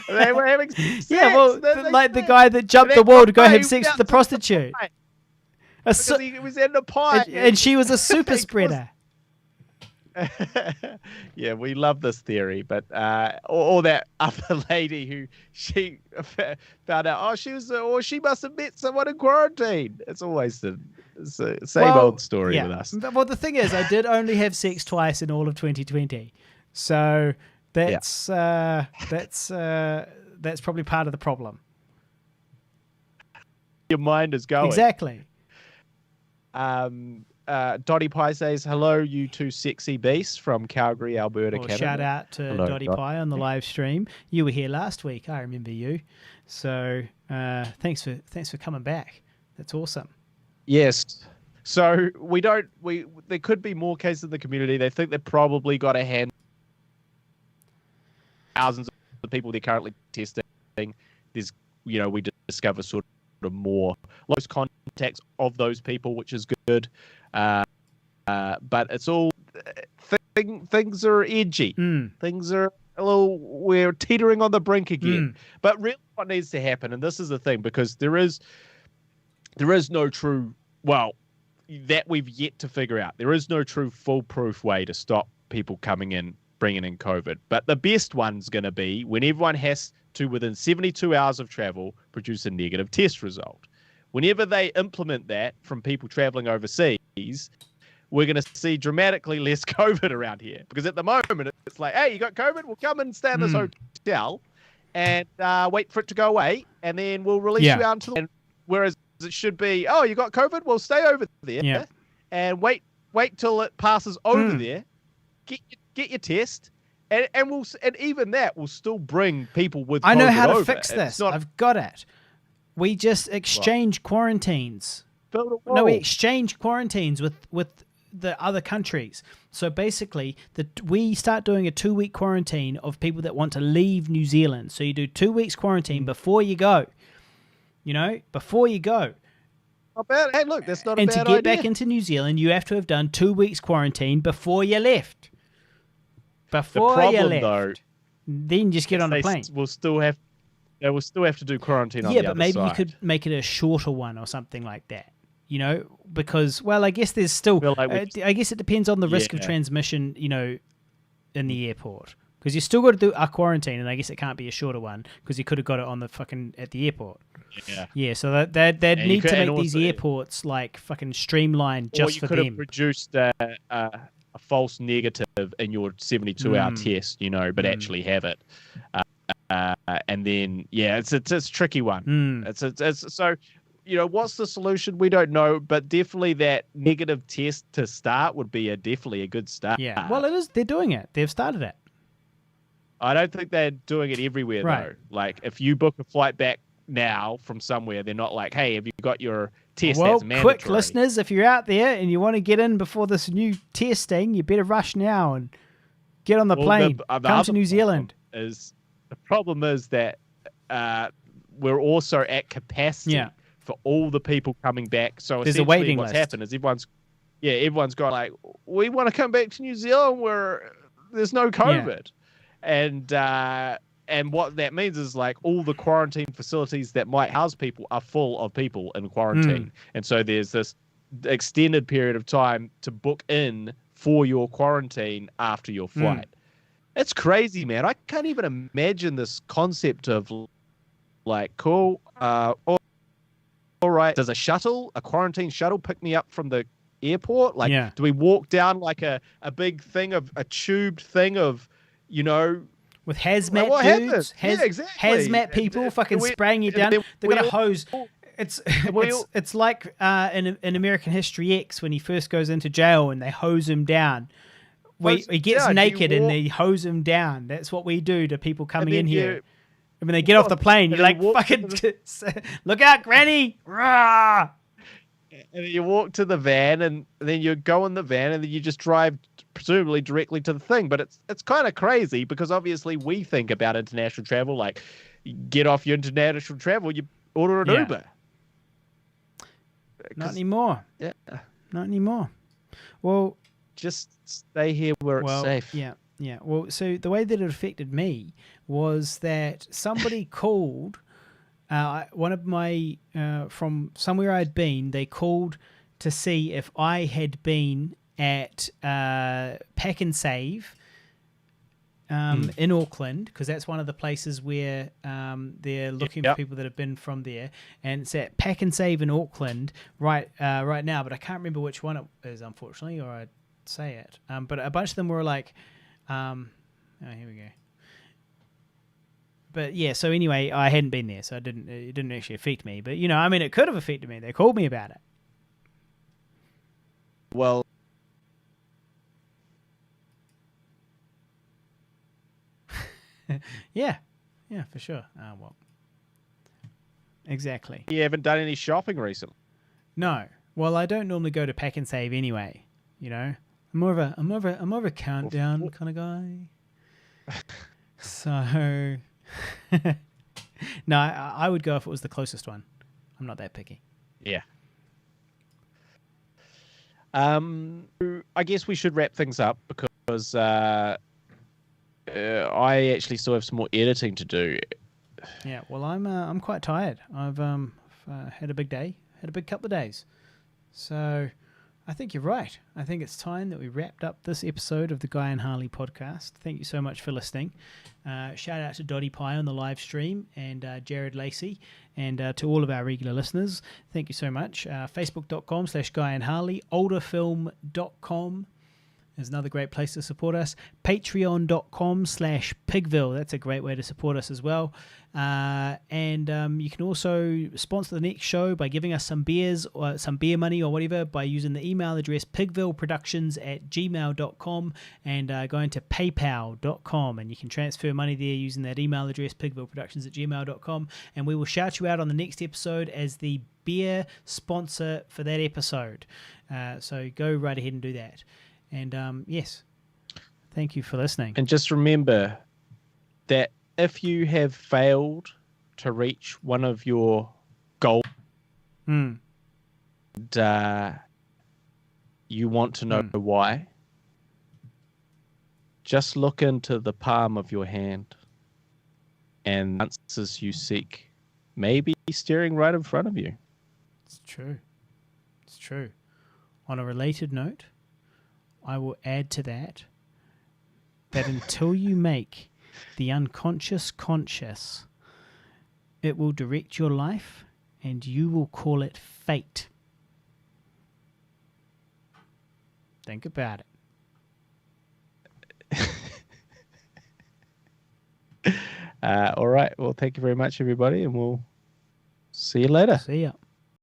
they were having sex. Yeah, well, like the guy that jumped the wall to go have sex with the prostitute. Because he was in the pie. And she was a super spreader. Yeah, we love this theory, but or that other lady who she found out, she must have met someone in quarantine. It's always the same old story with us. Well, the thing is, I did only have sex twice in all of 2020, so that's probably part of the problem. Your mind is going exactly. Dottie Pie says, hello, you two sexy beasts from Calgary, Alberta, Canada. Shout out to Dottie Pie on the live stream. You were here last week. I remember you. So thanks for coming back. That's awesome. Yes. So there could be more cases in the community. They think they've probably got a hand thousands of people they're currently testing. There's, we discover sort of more close contacts of those people, which is good. But it's all things are edgy. Things are we're teetering on the brink again. But really what needs to happen, and this is the thing, because there is no true, that we've yet to figure out. There is no true foolproof way to stop people coming in, bringing in COVID. But the best one's going to be when everyone has to, within 72 hours of travel, produce a negative test result. Whenever they implement that from people traveling overseas, we're going to see dramatically less COVID around here. Because at the moment, it's like, hey, you got COVID? Well, come and stay in this hotel and wait for it to go away, and then we'll release you out into the land. Whereas it should be, oh, you got COVID? Well, stay over there and wait till it passes over there. Get your test, and even that will still bring people with COVID. I know how to fix this. I've got it. We just exchange quarantines. No, we exchange quarantines with the other countries. So basically, we start doing a 2-week quarantine of people that want to leave New Zealand. So you do 2 weeks quarantine before you go. Before you go. Not bad. Hey, look, that's not a bad idea. And to get back into New Zealand, you have to have done 2 weeks quarantine before you left. Though, then just get on a plane. They will still have to do quarantine on the other side. Yeah, but maybe you could make it a shorter one or something like that. Because, I guess there's still... I guess it depends on the risk of transmission, in the airport because you still got to do a quarantine, and I guess it can't be a shorter one because you could have got it on the fucking at the airport. Yeah. So they'd need to make these airports like fucking streamlined just for them. Or you could have produced a false negative in your 72-hour test, but actually have it. And then it's a tricky one. It's so. What's the solution? We don't know, but definitely that negative test to start would be definitely a good start. Yeah, well, it is. They're doing it. They've started it. I don't think they're doing it everywhere, though. Like, if you book a flight back now from somewhere, they're not like, hey, have you got your test that's mandatory? Quick, listeners, if you're out there and you want to get in before this new testing, you better rush now and get on the plane. Come to New Zealand. The problem is that we're also at capacity. Yeah. For all the people coming back. So there's a waiting what's list. happened is everyone's gone like, we want to come back to New Zealand where there's no COVID. Yeah. And what that means is like all the quarantine facilities that might house people are full of people in quarantine. And so there's this extended period of time to book in for your quarantine after your flight. It's crazy, man. I can't even imagine this concept of like, cool, all right, does a quarantine shuttle pick me up from the airport? Like, do we walk down like a big thing of a tubed thing of, with hazmat dudes, exactly. hazmat people fucking spraying you down. They're gonna hose. It's like in American History X when he first goes into jail and they hose him down. He gets naked and they hose him down. That's what we do to people coming in here. When they get off the plane, you're like, fucking, look out, Granny! Rah! And then you walk to the van, and then you go in the van, and then you just drive, presumably, directly to the thing. But it's kind of crazy, because obviously we think about international travel, like, you get off your international travel, you order an Uber. Not anymore. Yeah. Not anymore. Well... Just stay here where it's safe. Yeah. Yeah, well, so the way that it affected me was that somebody called, one of my, from somewhere I'd been, they called to see if I had been at Pack and Save in Auckland, because that's one of the places where they're looking for people that have been from there, and it's at Pack and Save in Auckland right now, but I can't remember which one it is, unfortunately, or I'd say it. But a bunch of them were like... here we go. But yeah, so anyway, I hadn't been there, so it didn't actually affect me. But it could have affected me. They called me about it. Well, yeah, for sure. Exactly. You haven't done any shopping recently? No. Well, I don't normally go to Pack and Save anyway. I'm more of a countdown kind of guy. So, no, I would go if it was the closest one. I'm not that picky. Yeah. I guess we should wrap things up because I actually still have some more editing to do. Yeah. Well, I'm quite tired. I've had a big day, had a big couple of days, so. I think you're right. I think it's time that we wrapped up this episode of the Guy and Harley podcast. Thank you so much for listening. Shout out to Dottie Pie on the live stream and Jared Lacey and to all of our regular listeners. Thank you so much. Facebook.com/Guy and Harley. Olderfilm.com is another great place to support us. Patreon.com/Pigville. That's a great way to support us as well. And you can also sponsor the next show by giving us some beers or some beer money or whatever by using the email address pigvilleproductions@gmail.com and going to paypal.com, and you can transfer money there using that email address pigvilleproductions@gmail.com, and we will shout you out on the next episode as the beer sponsor for that episode. So go right ahead and do that. And yes, thank you for listening. And just remember that if you have failed to reach one of your goals, and you want to know why, just look into the palm of your hand and the answers you seek may be staring right in front of you. It's true. It's true. On a related note, I will add to that that until you make the unconscious conscious, it will direct your life and you will call it fate. Think about it. All right. Well, thank you very much, everybody, and we'll see you later. See ya.